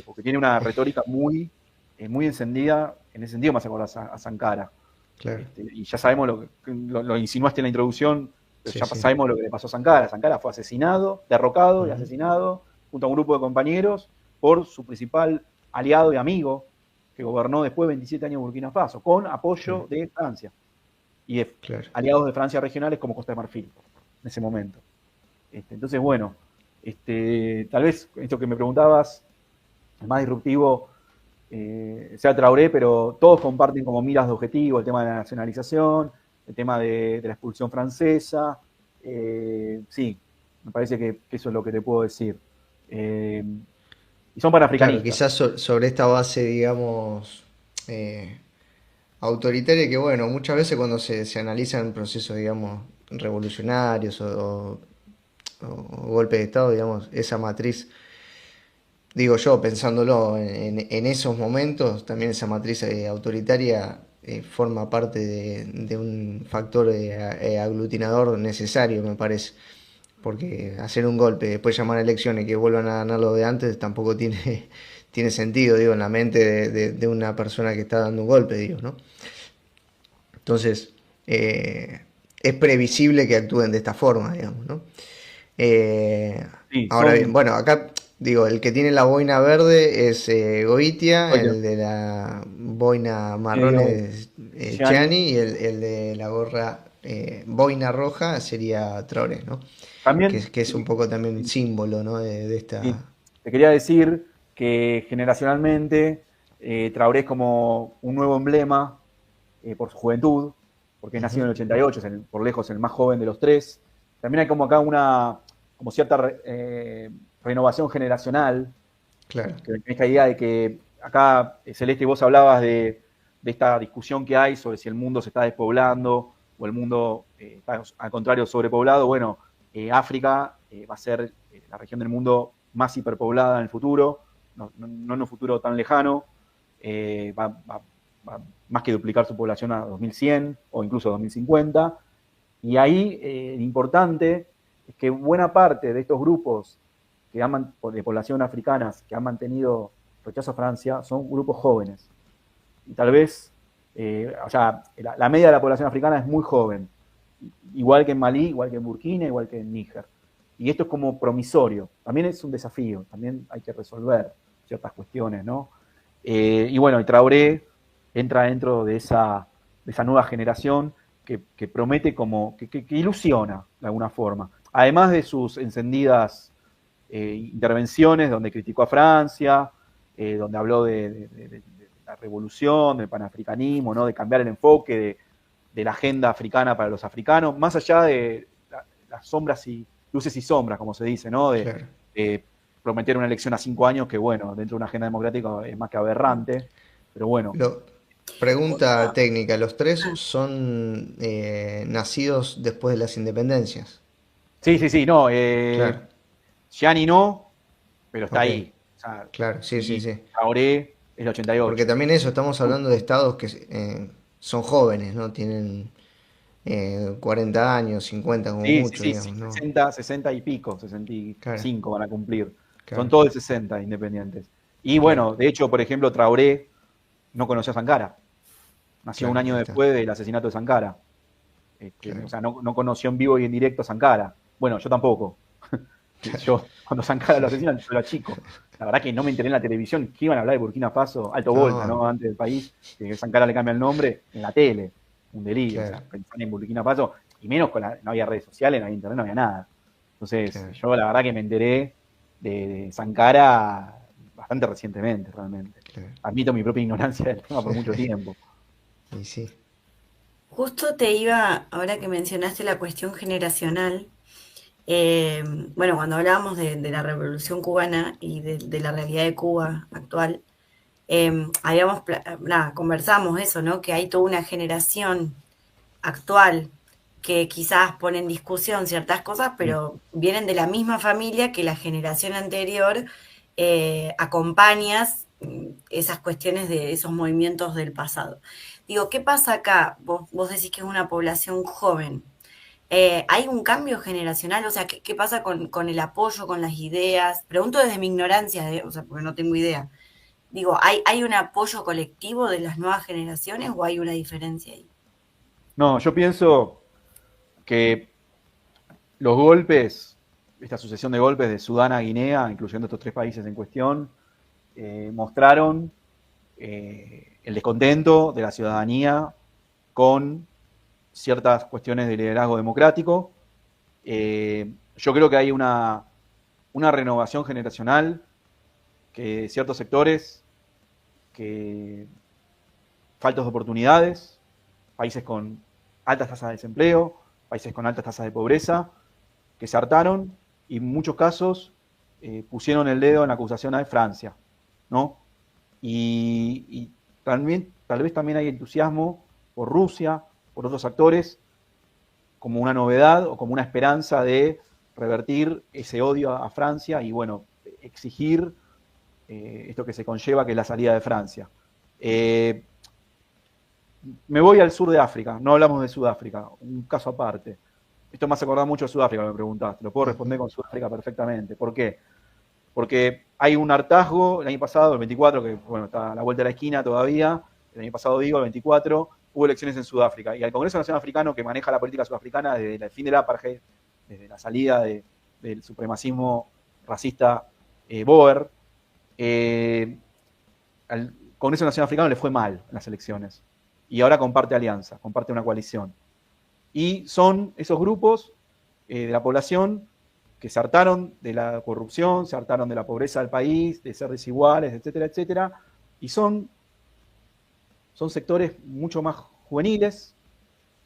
porque tiene una retórica muy encendida. En ese sentido me hace acordar a Sankara. Claro. Y ya sabemos, lo insinuaste en la introducción, pero Sí, ya sí. sabemos lo que le pasó a Sankara. Sankara fue asesinado, derrocado y Ujú. asesinado junto a un grupo de compañeros por su principal aliado y amigo, que gobernó después 27 años Burkina Faso, con apoyo Claro. de Francia y de Claro. aliados de Francia regionales como Costa de Marfil en ese momento. Entonces, bueno, tal vez esto que me preguntabas, el más disruptivo sea Traoré, pero todos comparten como miras de objetivo el tema de la nacionalización, el tema de la expulsión francesa. Sí, me parece que eso es lo que te puedo decir. Y son Claro, panafricanistas. quizás sobre esta base, digamos, eh, autoritaria, que bueno, muchas veces cuando se analizan procesos, digamos, revolucionarios o golpes de Estado, digamos, esa matriz, digo yo, pensándolo en esos momentos, también esa matriz autoritaria forma parte de un factor aglutinador necesario, me parece. Porque hacer un golpe, después llamar a elecciones y que vuelvan a ganar lo de antes, tampoco tiene, tiene sentido, digo, en la mente de una persona que está dando un golpe, digo, ¿no? Entonces, es previsible que actúen de esta forma, digamos, ¿no? Sí, Ahora bien, bueno, acá digo, el que tiene la boina verde es Goitia, oye, el de la boina marrón es Gianni, Chiani y el de la gorra boina roja sería Traoré, ¿no? también Que es un poco también símbolo, ¿no? De sí, esta... te quería decir que generacionalmente Traoré es como un nuevo emblema por su juventud, porque es nacido Ujú, en el 88, es por lejos el más joven de los 3. También hay como acá como cierta renovación generacional, claro, que esta idea de que acá, Celeste, vos hablabas de esta discusión que hay sobre si el mundo se está despoblando o el mundo está al contrario sobrepoblado. Bueno, África va a ser la región del mundo más hiperpoblada en el futuro, no en un futuro tan lejano. Va más que duplicar su población a 2100 o incluso 2050. Y ahí importante es que buena parte de estos grupos de población africanas que han mantenido rechazo a Francia son grupos jóvenes. Y tal vez, o sea, la media de la población africana es muy joven, igual que en Malí, igual que en Burkina, igual que en Níger. Y esto es como promisorio, también es un desafío, también hay que resolver. O ciertas cuestiones, ¿no? Y bueno, y Traoré entra dentro de esa nueva generación que promete que ilusiona de alguna forma. Además de sus encendidas intervenciones donde criticó a Francia, donde habló de la revolución, del panafricanismo, ¿no? De cambiar el enfoque de la agenda africana para los africanos, más allá de las sombras y luces y sombras, como se dice, ¿no? Claro. Prometer una elección a 5 años que, bueno, dentro de una agenda democrática es más que aberrante, pero bueno. Pregunta técnica, ¿los tres son nacidos después de las independencias? Sí, no, Claro, Gianni no, pero está ok, ahí. O sea, claro, sí, sí, y sí. Traoré es el Porque 88. también eso, estamos hablando de estados que son jóvenes, ¿no? Tienen 40 años, 50 como mucho, Sí, digamos, ¿no? 60 y pico, Claro, 65 van a cumplir. Son claro, todos de 60 independientes. Y claro, bueno, de hecho, por ejemplo, Traoré no conoció a Sankara. Nació un claro, año ahí está, después del asesinato de Sankara. O claro, sea, no conoció en vivo y en directo a Sankara. Bueno, yo tampoco. claro. Yo, cuando Sankara lo asesinan, yo era chico. La verdad que no me enteré en la televisión que iban a hablar de Burkina Faso, Alto Volta, No, ¿no? Antes del país, que Sankara le cambia el nombre en la tele. Un delirio. O sea, claro, pensar en Burkina Faso, y menos no había redes sociales, no había internet, no había nada. Entonces, claro, yo la verdad que me enteré de Sankara bastante recientemente, realmente. claro. Admito mi propia ignorancia del tema por mucho tiempo. Y sí, Justo ahora que mencionaste la cuestión generacional, bueno, cuando hablábamos de la Revolución Cubana y de la realidad de Cuba actual, conversamos eso, ¿no? Que hay toda una generación actual que quizás pone en discusión ciertas cosas, Sí. pero vienen de la misma familia que la generación anterior acompañas esas cuestiones de esos movimientos del pasado. Digo, ¿qué pasa acá? Vos decís que es una población joven. ¿Hay un cambio generacional? O sea, ¿qué pasa con el apoyo, con las ideas? Pregunto desde mi ignorancia, o sea, porque no tengo idea. Digo, ¿hay un apoyo colectivo de las nuevas generaciones o hay una diferencia ahí? No, yo pienso que los golpes, esta sucesión de golpes de Sudán a Guinea, incluyendo estos tres países en cuestión, mostraron el descontento de la ciudadanía con ciertas cuestiones de liderazgo democrático. Yo creo que hay una renovación generacional que ciertos sectores que faltos de oportunidades, países con altas tasas de desempleo, países con altas tasas de pobreza, que se hartaron y en muchos casos pusieron el dedo en la acusación a Francia, ¿no? Y también, tal vez también hay entusiasmo por Rusia, por otros actores, como una novedad o como una esperanza de revertir ese odio a Francia y, bueno, exigir esto que se conlleva, que es la salida de Francia. Me voy al sur de África, no hablamos de Sudáfrica, un caso aparte. Esto me hace acordar mucho de Sudáfrica, me preguntaste. Lo puedo responder con Sudáfrica perfectamente. ¿Por qué? Porque hay un hartazgo, el año pasado, el 24, que bueno, está a la vuelta de la esquina todavía, el año pasado digo, el 24, hubo elecciones en Sudáfrica. Y al Congreso Nacional Africano, que maneja la política sudafricana desde el fin del apartheid, desde la salida del supremacismo racista Boer, al Congreso Nacional Africano le fue mal en las elecciones. Y ahora comparte alianza, comparte una coalición. Y son esos grupos de la población que se hartaron de la corrupción, se hartaron de la pobreza del país, de ser desiguales, etcétera, etcétera. Y son sectores mucho más juveniles,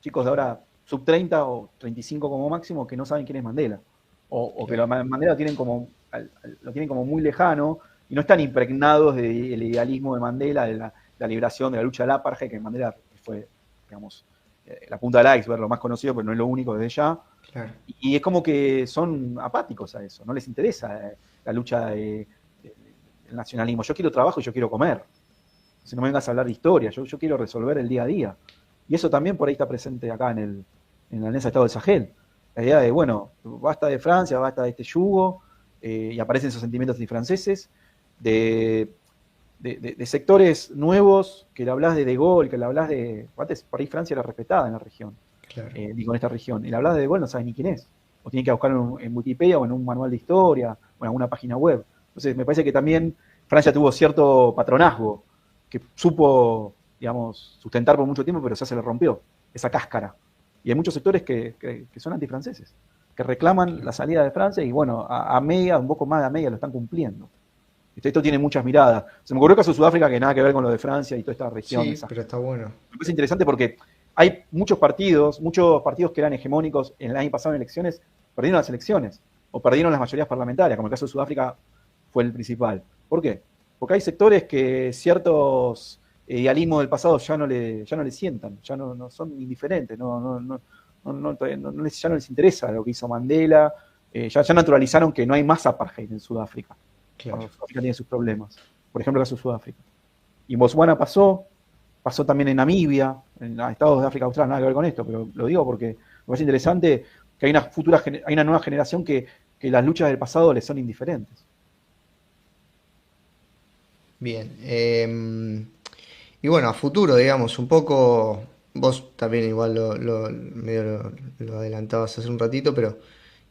chicos de ahora sub 30 o 35 como máximo, que no saben quién es Mandela. O que Mandela lo tienen como muy lejano y no están impregnados del idealismo de Mandela, de la liberación, de la lucha del apartheid, que Mandela fue, digamos, la punta del iceberg, lo más conocido, pero no es lo único desde ya. claro, Y es como que son apáticos a eso, no les interesa la lucha del nacionalismo. Yo quiero trabajo y yo quiero comer. Si no me vengas a hablar de historia, yo quiero resolver el día a día. Y eso también por ahí está presente acá en la Alianza de Estado del Sahel. La idea de, bueno, basta de Francia, basta de este yugo, y aparecen esos sentimientos antifranceses, de sectores nuevos, que le hablas de Gaulle, que le hablas de... Antes, por ahí Francia era respetada en la región, claro. digo, en esta región, y le hablas de Gaulle, no sabes ni quién es. O tiene que buscarlo en Wikipedia o en un manual de historia, o en alguna página web. Entonces, me parece que también Francia tuvo cierto patronazgo que supo, digamos, sustentar por mucho tiempo, pero ya se le rompió esa cáscara. Y hay muchos sectores que son antifranceses, que reclaman la salida de Francia y bueno, a media, un poco más de a media lo están cumpliendo. Esto tiene muchas miradas. Se me ocurrió el caso de Sudáfrica que nada que ver con lo de Francia y toda esta región. Sí, pero está bueno. Me parece interesante porque hay muchos partidos que eran hegemónicos en el año pasado en elecciones, perdieron las elecciones o perdieron las mayorías parlamentarias, como el caso de Sudáfrica fue el principal. ¿Por qué? Porque hay sectores que ciertos idealismos del pasado ya no le sientan, ya no son indiferentes, ya no les interesa lo que hizo Mandela, ya naturalizaron que no hay más apartheid en Sudáfrica. Claro. Sudáfrica tiene sus problemas. Por ejemplo, el caso de Sudáfrica. Y en Botswana pasó también en Namibia, en estados de África Austral, nada que ver con esto, pero lo digo porque me parece interesante que hay una nueva generación que las luchas del pasado les son indiferentes. Bien. Y bueno, a futuro, digamos, un poco, vos también igual medio lo adelantabas hace un ratito, pero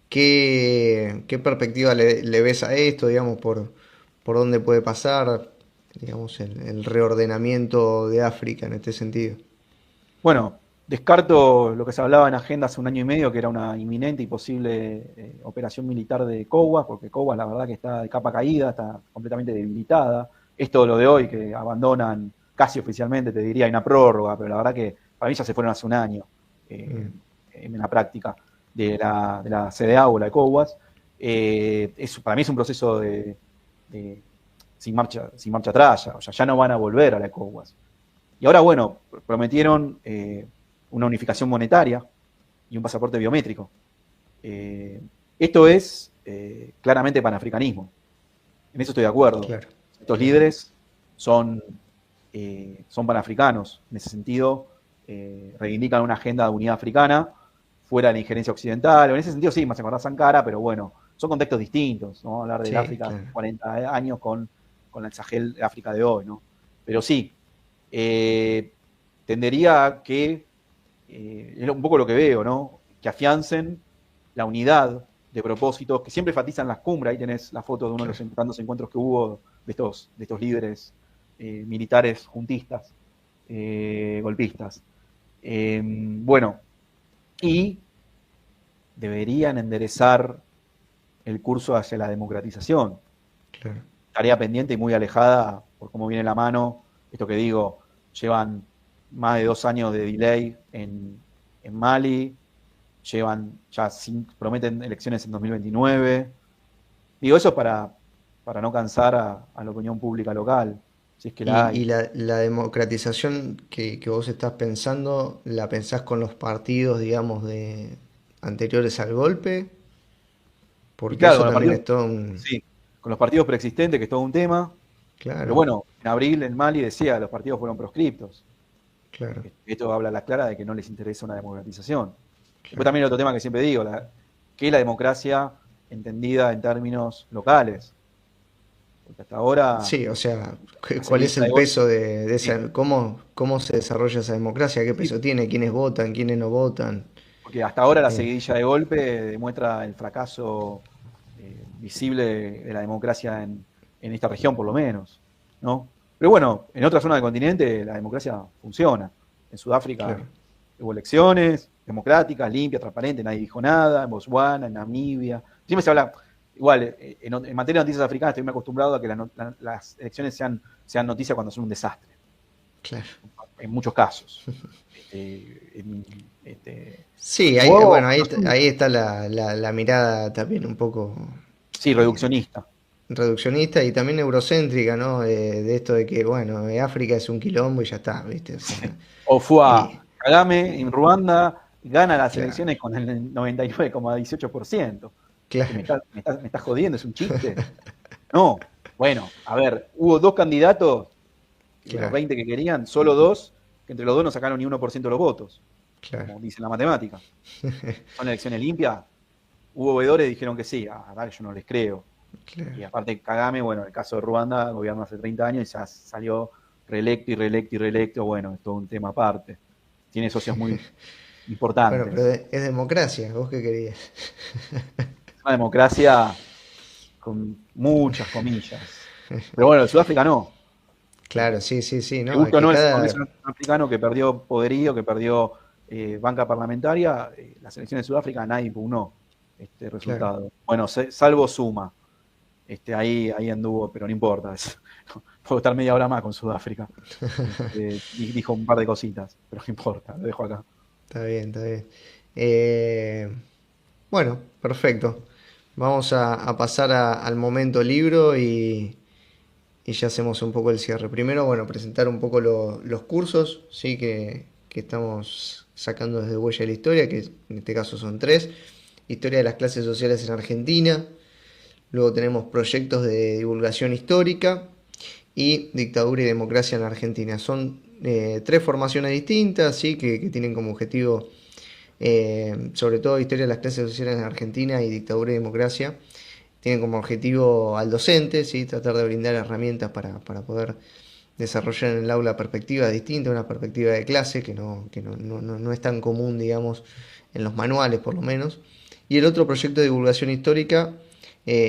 ¿qué perspectiva le ves a esto, digamos, por dónde puede pasar, digamos, el reordenamiento de África en este sentido? Bueno, descarto lo que se hablaba en agenda hace un año y medio, que era una inminente y posible operación militar de ECOWAS, porque ECOWAS la verdad que está de capa caída, está completamente debilitada. Esto lo de hoy, que abandonan casi oficialmente, te diría, hay una prórroga, pero la verdad que para mí ya se fueron hace un año en la práctica de la CDA o la ECOWAS. Para mí es un proceso sin marcha atrás, o sea, ya no van a volver a la ECOWAS. Y ahora, bueno, prometieron una unificación monetaria y un pasaporte biométrico. Esto es claramente panafricanismo. En eso estoy de acuerdo. Claro. Estos líderes son panafricanos. En ese sentido, reivindican una agenda de unidad africana fuera de la injerencia occidental. En ese sentido, sí, más acordás Ankara, pero bueno, son contextos distintos, ¿no? Hablar del África hace 40 años con el Sahel de África de hoy, ¿no? Pero sí, tendería a que, es un poco lo que veo, ¿no? Que afiancen la unidad de propósitos, que siempre enfatizan las cumbres. Ahí tenés la foto de uno de los tantos encuentros que hubo de estos líderes militares juntistas, golpistas. Bueno, y deberían enderezar el curso hacia la democratización. Claro. Tarea pendiente y muy alejada por cómo viene la mano. Esto que digo, llevan más de 2 años de delay en Mali, prometen elecciones en 2029. Digo, eso es para no cansar a la opinión pública local, si es que la hay. Y la democratización que vos estás pensando, ¿la pensás con los partidos, digamos, anteriores al golpe? Porque claro, eso también es todo sí, con los partidos preexistentes, que es todo un tema. Claro. Pero bueno, en abril en Mali decía, los partidos fueron proscriptos. Claro. Esto habla a la clara de que no les interesa una democratización. Después también otro tema que siempre digo, que es la democracia entendida en términos locales. Porque hasta ahora... Sí, o sea, ¿cuál es el peso de esa? Sí. ¿Cómo se desarrolla esa democracia? ¿Qué peso tiene? ¿Quiénes votan? ¿Quiénes no votan? Porque hasta ahora la seguidilla de golpe demuestra el fracaso visible de la democracia en esta región, por lo menos, ¿no? Pero bueno, en otra zona del continente la democracia funciona. En Sudáfrica hubo elecciones democráticas, limpias, transparentes, nadie dijo nada. En Botswana, en Namibia. Siempre se habla, igual, en materia de noticias africanas estoy muy acostumbrado a que las elecciones sean noticias cuando son un desastre. Claro. En muchos casos. Sí, bueno, ahí está la mirada también un poco... Sí, reduccionista. Reduccionista y también eurocéntrica, ¿no? De esto de que, bueno, África es un quilombo y ya está, ¿viste? O fue a Kagame en Ruanda, gana las elecciones con el 99,18%. Claro. ¿Me estás jodiendo? ¿Es un chiste? No. Bueno, a ver, hubo 2 candidatos, los 20 que querían, solo 2, que entre los 2 no sacaron ni 1% de los votos. Claro. Como dice la matemática. Son elecciones limpias. Hubo veedores y dijeron que sí. Dale, yo no les creo. Claro. Y aparte Kagame, bueno, en el caso de Ruanda, gobierna hace 30 años y ya salió reelecto. Bueno, es todo un tema aparte. Tiene socios muy importantes. Bueno, pero es democracia, ¿vos qué querías? Es una democracia con muchas comillas. Pero bueno, Sudáfrica no. Claro, sí, sí, sí, Me ¿no? Es gusta o que no, ese cada... Congreso africano que perdió poderío, que perdió banca parlamentaria, las elecciones de Sudáfrica nadie impugnó este Claro. resultado. Bueno, salvo Suma. Ahí anduvo, pero no importa. Puedo estar media hora más con Sudáfrica. Dijo un par de cositas, pero no importa, lo dejo acá. Está bien, está bien. Eh, bueno, perfecto. Vamos a pasar al momento libro y ya hacemos un poco el cierre. Primero, bueno, presentar un poco los cursos, ¿sí? Que estamos sacando desde Huella de la Historia, que en este caso son tres. Historia de las clases sociales en Argentina. Luego tenemos proyectos de divulgación histórica y dictadura y democracia en Argentina. Son tres formaciones distintas, ¿sí? Que tienen como objetivo, sobre todo historia de las clases sociales en Argentina y dictadura y democracia. Tienen como objetivo al docente, ¿sí? Tratar de brindar herramientas para poder desarrollar en el aula perspectivas distintas, una perspectiva de clase que no es tan común, digamos, en los manuales por lo menos. Y el otro proyecto de divulgación histórica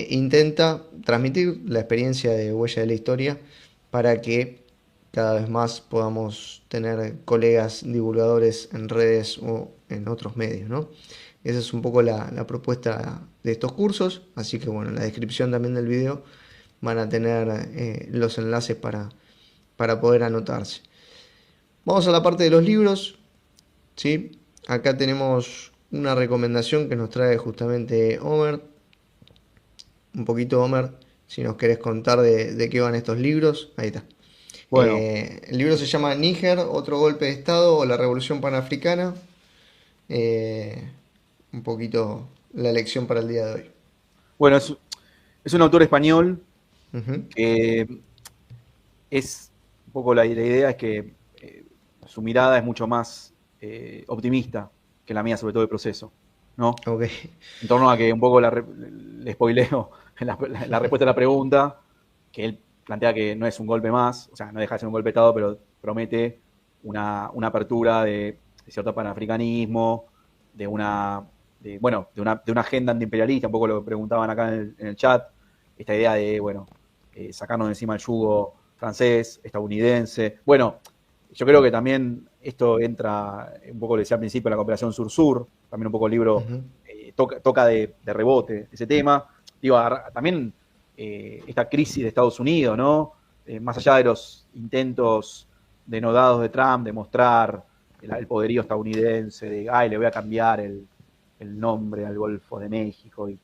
intenta transmitir la experiencia de Huella de la Historia para que cada vez más podamos tener colegas divulgadores en redes o en otros medios, ¿no? Esa es un poco la propuesta de estos cursos, así que bueno, en la descripción también del video van a tener los enlaces para poder anotarse. Vamos a la parte de los libros, ¿sí? Acá tenemos una recomendación que nos trae justamente Homer. Un poquito, Homer, si nos querés contar de qué van estos libros. Ahí está. Bueno, El libro se llama Níger, otro golpe de Estado o la Revolución Panafricana. Eh, un poquito la lección para el día de hoy. bueno, es un autor español Ujú. que es un poco la idea es que su mirada es mucho más optimista que la mía, sobre todo el proceso, ¿no? Ok. En torno a que un poco le spoileo la respuesta a la pregunta, que él plantea que no es un golpe más, o sea, no deja de ser un golpe de Estado, pero promete una apertura de cierto panafricanismo, de una agenda antiimperialista, un poco lo preguntaban acá en el chat, esta idea de, bueno, sacarnos de encima el yugo francés, estadounidense. Bueno, yo creo que también esto entra, un poco lo decía al principio, la cooperación sur-sur, también un poco el libro Ujú. toca de rebote ese tema. Digo, también esta crisis de Estados Unidos, ¿no? Más allá de los intentos denodados de Trump de mostrar el poderío estadounidense, de, ay, le voy a cambiar el nombre al Golfo de México y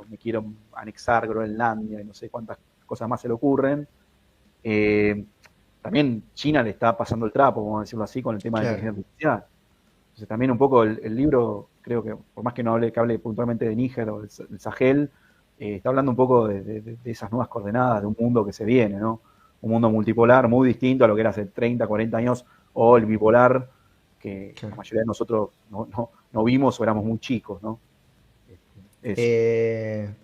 me quiero anexar Groenlandia y no sé cuántas cosas más se le ocurren. Eh, También China le está pasando el trapo, vamos a decirlo así, con el tema de la Claro. inteligencia artificial. Entonces también un poco el libro, creo que por más que no hable puntualmente de Níger o del Sahel, está hablando un poco de esas nuevas coordenadas de un mundo que se viene, ¿no? Un mundo multipolar muy distinto a lo que era hace 30, 40 años, o el bipolar que la Claro. mayoría de nosotros no vimos o éramos muy chicos, ¿no? Eso. Eh,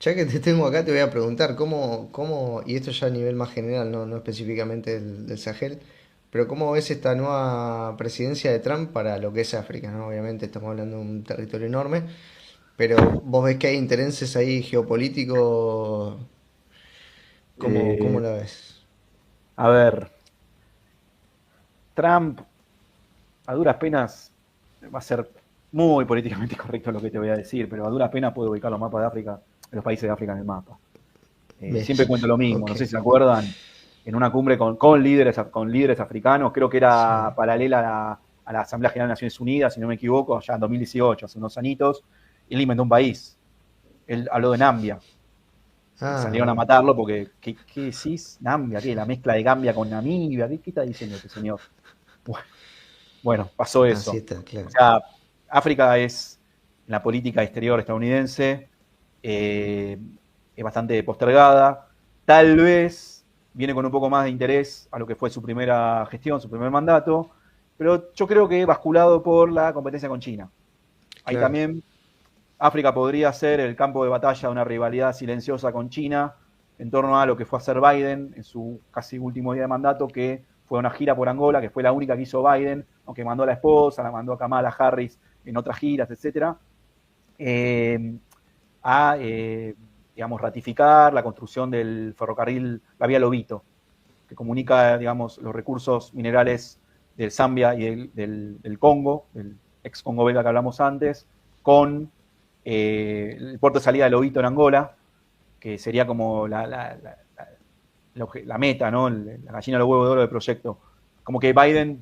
ya que te tengo acá, te voy a preguntar y esto ya a nivel más general, no específicamente del Sahel, pero ¿cómo ves esta nueva presidencia de Trump para lo que es África, ¿no? Obviamente estamos hablando de un territorio enorme, pero vos ves que hay intereses ahí geopolíticos, ¿cómo Eh, la ves? a ver, Trump a duras penas va a ser muy políticamente correcto lo que te voy a decir, pero a duras penas puede ubicar los mapas de África, los países de África en el mapa. Bien, Siempre cuento lo mismo, ok, no sé si se acuerdan, en una cumbre con líderes africanos, creo que era sí. paralela a la Asamblea General de Naciones Unidas, si no me equivoco, ya en 2018, hace unos añitos, él inventó un país, él habló de Nambia, y Ah, salieron a bien. matarlo porque, ¿qué decís? Nambia, ¿qué? La mezcla de Gambia con Namibia, ¿qué está diciendo este señor? Bueno, pasó Así eso. está, O claro. sea, África es, en la política exterior estadounidense, eh, es bastante postergada. Tal vez viene con un poco más de interés a lo que fue su primera gestión, su primer mandato, pero yo creo que basculado por la competencia con China. Ahí Claro. también África podría ser el campo de batalla de una rivalidad silenciosa con China en torno a lo que fue hacer Biden en su casi último día de mandato, que fue una gira por Angola, que fue la única que hizo Biden, aunque mandó a la esposa, la mandó a Kamala Harris en otras giras, etc. Eh, a digamos, ratificar la construcción del ferrocarril, la vía Lobito, que comunica, digamos, los recursos minerales del Zambia y del Congo, del ex Congo belga que hablamos antes, con el puerto de salida de Lobito en Angola, que sería como la meta, ¿no? La gallina de los huevos de oro del proyecto. Como que Biden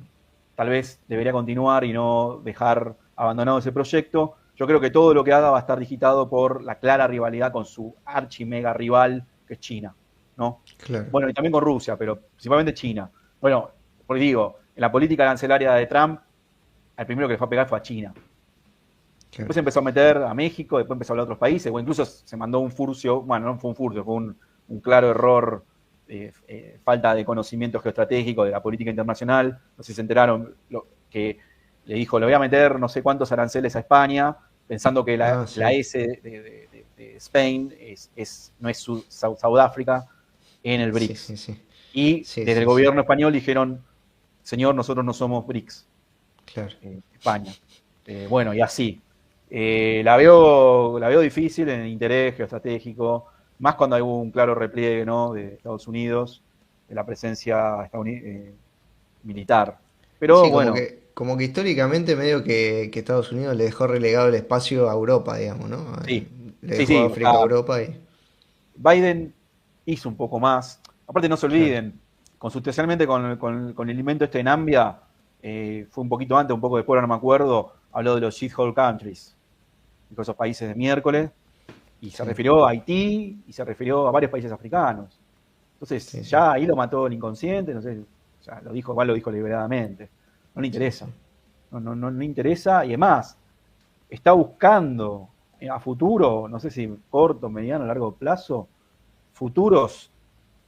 tal vez debería continuar y no dejar abandonado ese proyecto. Yo creo que todo lo que haga va a estar digitado por la clara rivalidad con su archi mega rival, que es China, ¿no? Claro. Bueno, y también con Rusia, pero principalmente China. Bueno, porque digo, en la política arancelaria de Trump, al primero que le fue a pegar fue a China. Claro. Después empezó a meter a México, después empezó a hablar de otros países, o incluso se mandó un furcio, bueno, no fue un furcio, fue un claro error, falta de conocimiento geoestratégico de la política internacional. No sé si se enteraron que le dijo, le voy a meter no sé cuántos aranceles a España, pensando que la S de Spain no es Sudáfrica en el BRICS. Sí, sí, sí. Y desde el gobierno español dijeron, señor, nosotros no somos BRICS. Claro. España. Bueno, y así. La veo difícil en el interés geoestratégico, más cuando hay un claro repliegue, ¿no?, de Estados Unidos, de la presencia militar. Pero sí, bueno. Como que históricamente medio que Estados Unidos le dejó relegado el espacio a Europa, digamos, ¿no? Sí, Le dejó África a Europa y... Biden hizo un poco más. Aparte, no se olviden, constitucionalmente con el invento este en Nambia, fue un poquito antes, un poco después, no me acuerdo, habló de los shithole countries, de esos países de miércoles, y se refirió a Haití y se refirió a varios países africanos. Entonces, ya ahí lo mató el inconsciente, no sé, o sea, igual lo dijo deliberadamente. No le interesa. No le interesa, y además, está buscando a futuro, no sé si corto, mediano, largo plazo, futuros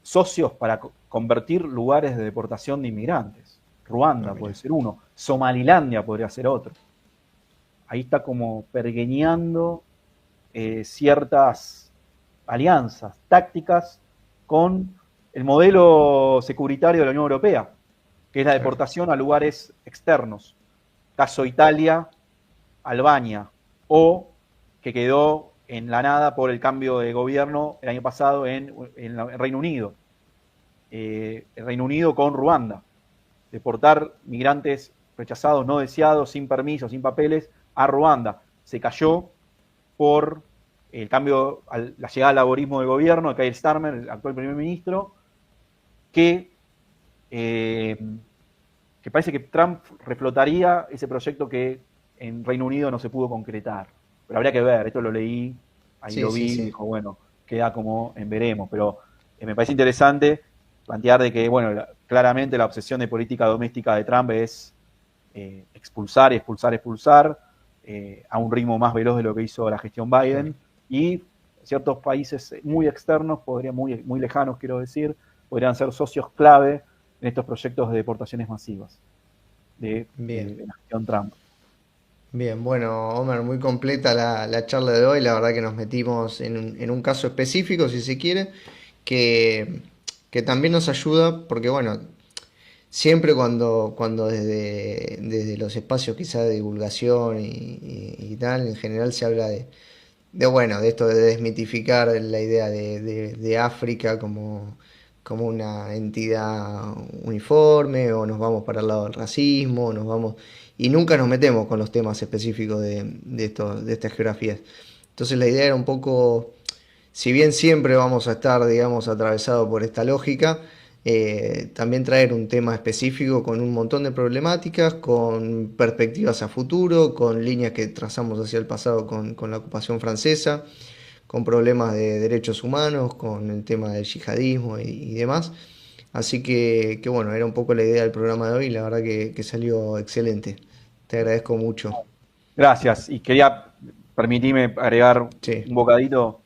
socios para convertir lugares de deportación de inmigrantes. Ruanda puede ser uno, Somalilandia podría ser otro. Ahí está como pergeñando ciertas alianzas tácticas con el modelo securitario de la Unión Europea, que es la deportación a lugares externos. Caso Italia, Albania, o que quedó en la nada por el cambio de gobierno el año pasado en Reino Unido. El Reino Unido con Ruanda. Deportar migrantes rechazados, no deseados, sin permiso, sin papeles, a Ruanda. Se cayó por el cambio, la llegada al laborismo del gobierno de Keir Starmer, el actual primer ministro, que parece que Trump reflotaría ese proyecto que en Reino Unido no se pudo concretar. Pero habría que ver, esto lo leí, ahí lo vi, dijo, bueno, queda como en veremos. Pero me parece interesante plantear de que, bueno, claramente la obsesión de política doméstica de Trump es expulsar, a un ritmo más veloz de lo que hizo la gestión Biden, y ciertos países muy externos, muy lejanos, quiero decir, podrían ser socios clave en estos proyectos de deportaciones masivas de la gestión Trump. Bien, bueno, Homer, muy completa la charla de hoy. La verdad que nos metimos en un caso específico, si se quiere, que también nos ayuda, porque bueno, siempre cuando desde los espacios quizá de divulgación y tal, en general se habla de esto de desmitificar la idea de África como una entidad uniforme, o nos vamos para el lado del racismo, o nos vamos, y nunca nos metemos con los temas específicos de estas geografías. Entonces la idea era un poco, si bien siempre vamos a estar, digamos, atravesados por esta lógica, también traer un tema específico con un montón de problemáticas, con perspectivas a futuro, con líneas que trazamos hacia el pasado con la ocupación francesa, con problemas de derechos humanos, con el tema del yihadismo y demás. Así que bueno, era un poco la idea del programa de hoy, y la verdad que salió excelente. Te agradezco mucho. Gracias, y quería permitirme agregar un bocadito.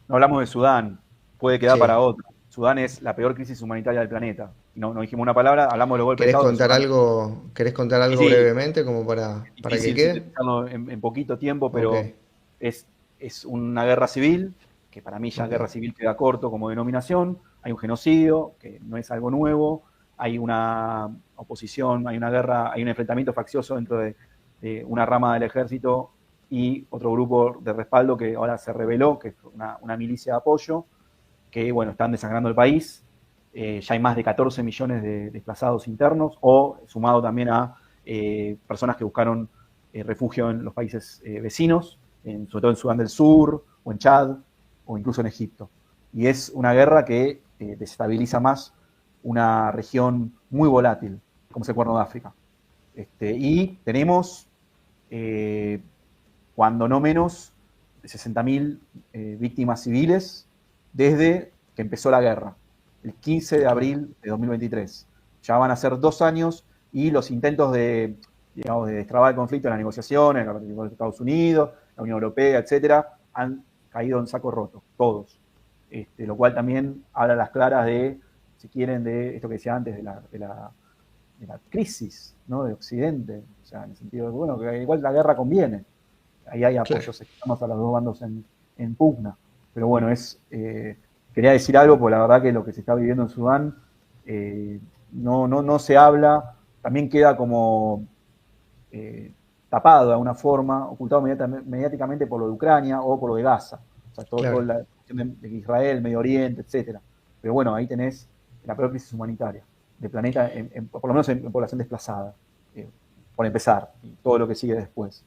No hablamos de Sudán, puede quedar para otro. Sudán es la peor crisis humanitaria del planeta. No dijimos una palabra, hablamos de los golpes de Estado. ¿Querés contar algo brevemente como para que quede? En poquito tiempo, pero es una guerra civil, que para mí ya guerra civil queda corto como denominación. Hay un genocidio, que no es algo nuevo. Hay una oposición, hay una guerra, hay un enfrentamiento faccioso dentro de una rama del ejército y otro grupo de respaldo que ahora se rebeló, que es una milicia de apoyo, que bueno, están desangrando el país. Ya hay más de 14 millones de desplazados internos, o sumado también a personas que buscaron refugio en los países vecinos, sobre todo en Sudán del Sur, o en Chad, o incluso en Egipto. Y es una guerra que desestabiliza más una región muy volátil, como es el Cuerno de África. Y tenemos, cuando no menos, 60.000 víctimas civiles desde que empezó la guerra, el 15 de abril de 2023. Ya van a ser 2 años y los intentos de destrabar el conflicto en las negociaciones, los Estados Unidos, la Unión Europea, etcétera, han caído en saco roto, todos. Lo cual también habla a las claras de, si quieren, de esto que decía antes, de la crisis, ¿no?, de Occidente. O sea, en el sentido de, bueno, que igual la guerra conviene. Ahí hay apoyos externos a los dos bandos en pugna. Pero bueno, quería decir algo, porque la verdad que lo que se está viviendo en Sudán no se habla, también queda como tapado de alguna forma, ocultado mediáticamente por lo de Ucrania o por lo de Gaza. O sea, toda la cuestión de Israel, Medio Oriente, etcétera. Pero bueno, ahí tenés la peor crisis humanitaria del planeta, por lo menos en población desplazada, por empezar, y todo lo que sigue después.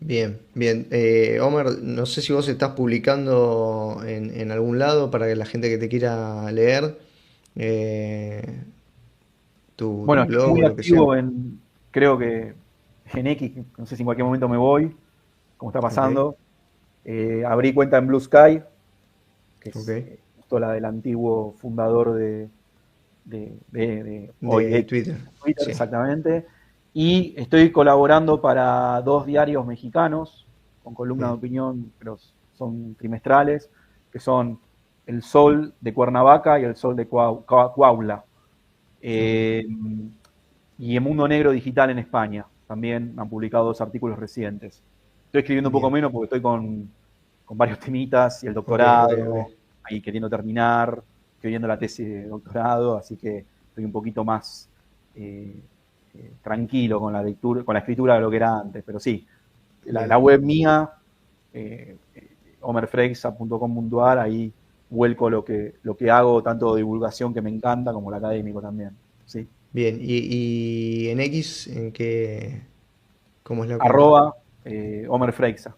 Bien, bien. Homer, no sé si vos estás publicando en algún lado para que la gente que te quiera leer, tu Bueno, estoy blog muy o lo que sea. activo creo que en X, no sé si en cualquier momento me voy, como está pasando. Abrí cuenta en Blue Sky, que es justo la del antiguo fundador de Twitter. Sí. Exactamente. Y estoy colaborando para 2 diarios mexicanos con columnas de opinión, pero son trimestrales, que son El Sol de Cuernavaca y El Sol de Coahuila. Y en Mundo Negro Digital en España. También han publicado 2 artículos recientes. Estoy escribiendo un poco menos porque estoy con varios temitas y el doctorado, ahí queriendo terminar, escribiendo la tesis de doctorado, así que estoy un poquito más tranquilo con la lectura, con la escritura de lo que era antes. Pero sí, la web mía, omerfreixa.com.ar, ahí vuelco lo que hago, tanto de divulgación, que me encanta, como lo académico también. Sí. Bien, y en X, ¿cómo es la cuenta? @omerfreixa.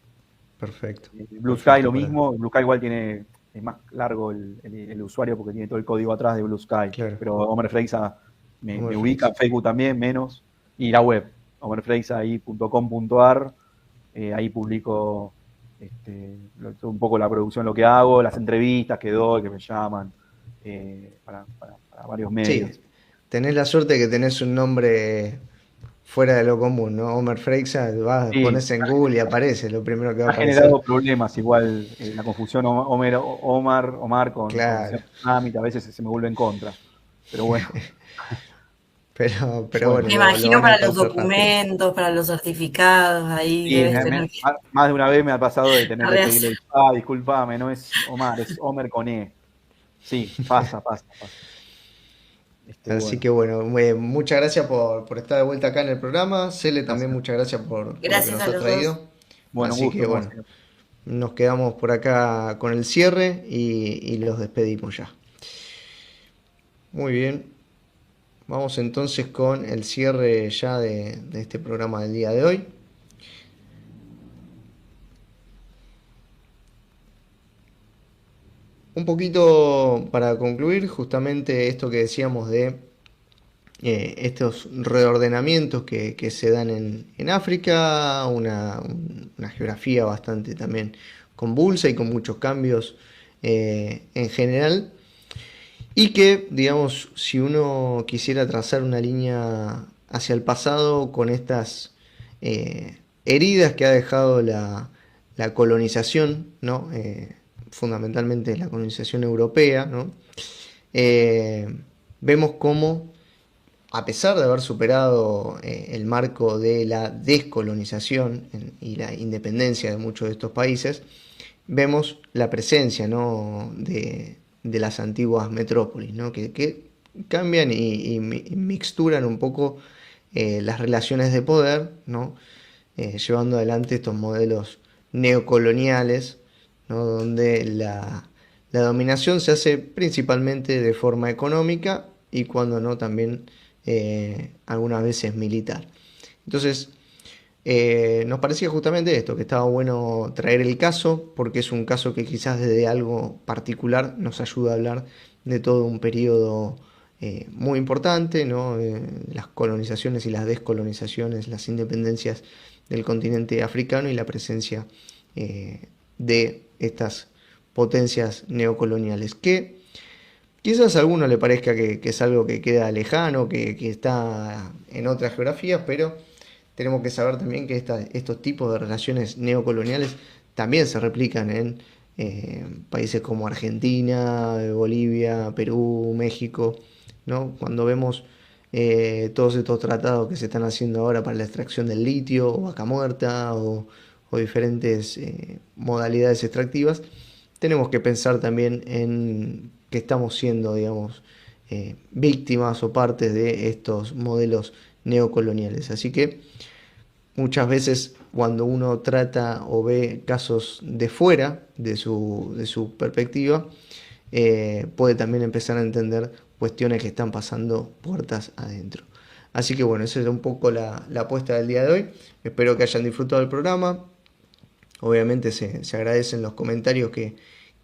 Perfecto. Blue Sky lo mismo. Blue Sky igual es más largo el usuario porque tiene todo el código atrás de Blue Sky. Claro. Pero Omerfreixa me ubica, Facebook también, menos. Y la web, omerfreixa.com.ar, ahí publico un poco la producción, lo que hago, las entrevistas que doy, que me llaman para varios medios. Sí, tenés la suerte de que tenés un nombre fuera de lo común, ¿no? Homer Freixa, pones en Google y aparece, lo primero que va a aparecer. Ha generado problemas, igual la confusión Omar con Amit, a veces se me vuelve en contra. Pero bueno. pero bueno. Me imagino para los documentos, para los certificados, ahí sí, debes tener que... Más de una vez me ha pasado de tener que pedirle, disculpame, no es Omar, es Homer con E. Sí, pasa. Así que bueno, muchas gracias por estar de vuelta acá en el programa. Cele, también muchas gracias por lo que nos has traído. Bueno, así que bueno, nos quedamos por acá con el cierre y los despedimos ya. Muy bien. Vamos entonces con el cierre ya de este programa del día de hoy. Un poquito para concluir, justamente esto que decíamos de estos reordenamientos que se dan en África, una geografía bastante también convulsa y con muchos cambios en general, y que, digamos, si uno quisiera trazar una línea hacia el pasado con estas heridas que ha dejado la colonización, ¿no? Fundamentalmente la colonización europea, ¿no? Vemos cómo, a pesar de haber superado el marco de la descolonización y la independencia de muchos de estos países, vemos la presencia, ¿no?, de las antiguas metrópolis, ¿no?, que cambian y mixturan un poco las relaciones de poder, ¿no? llevando adelante estos modelos neocoloniales, ¿no? Donde la dominación se hace principalmente de forma económica y cuando no también algunas veces militar. Entonces, nos parecía justamente esto, que estaba bueno traer el caso, porque es un caso que quizás desde algo particular nos ayuda a hablar de todo un periodo muy importante, ¿no? Las colonizaciones y las descolonizaciones, las independencias del continente africano y la presencia de estas potencias neocoloniales, que quizás a alguno le parezca que es algo que queda lejano, que está en otras geografías, pero tenemos que saber también que estos tipos de relaciones neocoloniales también se replican en países como Argentina, Bolivia, Perú, México, ¿no? Cuando vemos todos estos tratados que se están haciendo ahora para la extracción del litio, o vaca muerta, o diferentes modalidades extractivas, tenemos que pensar también en que estamos siendo, digamos, víctimas o partes de estos modelos neocoloniales. Así que muchas veces cuando uno trata o ve casos de fuera de su perspectiva, puede también empezar a entender cuestiones que están pasando puertas adentro. Así que bueno, esa es un poco la apuesta del día de hoy. Espero que hayan disfrutado del programa. Obviamente se agradecen los comentarios que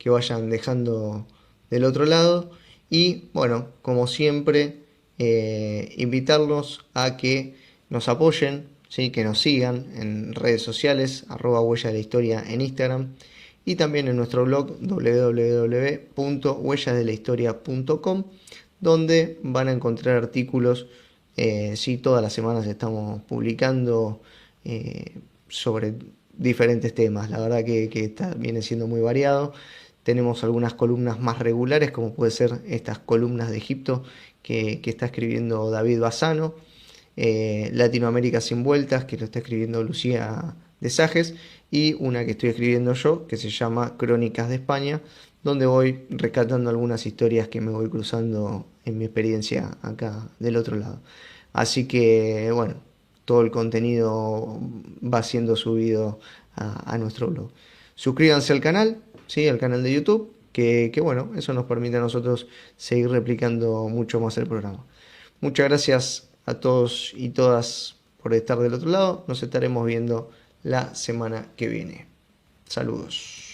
vayan dejando del otro lado. Y bueno, como siempre, invitarlos a que nos apoyen, ¿sí? Que nos sigan en redes sociales, @huella de la historia en Instagram, y también en nuestro blog www.huellasdelahistoria.com, donde van a encontrar artículos. Sí, todas las semanas estamos publicando sobre diferentes temas. La verdad que viene siendo muy variado. Tenemos algunas columnas más regulares, como puede ser estas columnas de Egipto que está escribiendo David Bassano, Latinoamérica sin vueltas, que lo está escribiendo Lucía de Sajes, y una que estoy escribiendo yo, que se llama Crónicas de España, donde voy rescatando algunas historias que me voy cruzando en mi experiencia acá del otro lado. Así que, bueno, todo el contenido va siendo subido a nuestro blog. Suscríbanse al canal, ¿sí? Al canal de YouTube, que bueno, eso nos permite a nosotros seguir replicando mucho más el programa. Muchas gracias a todos y todas por estar del otro lado. Nos estaremos viendo la semana que viene. Saludos.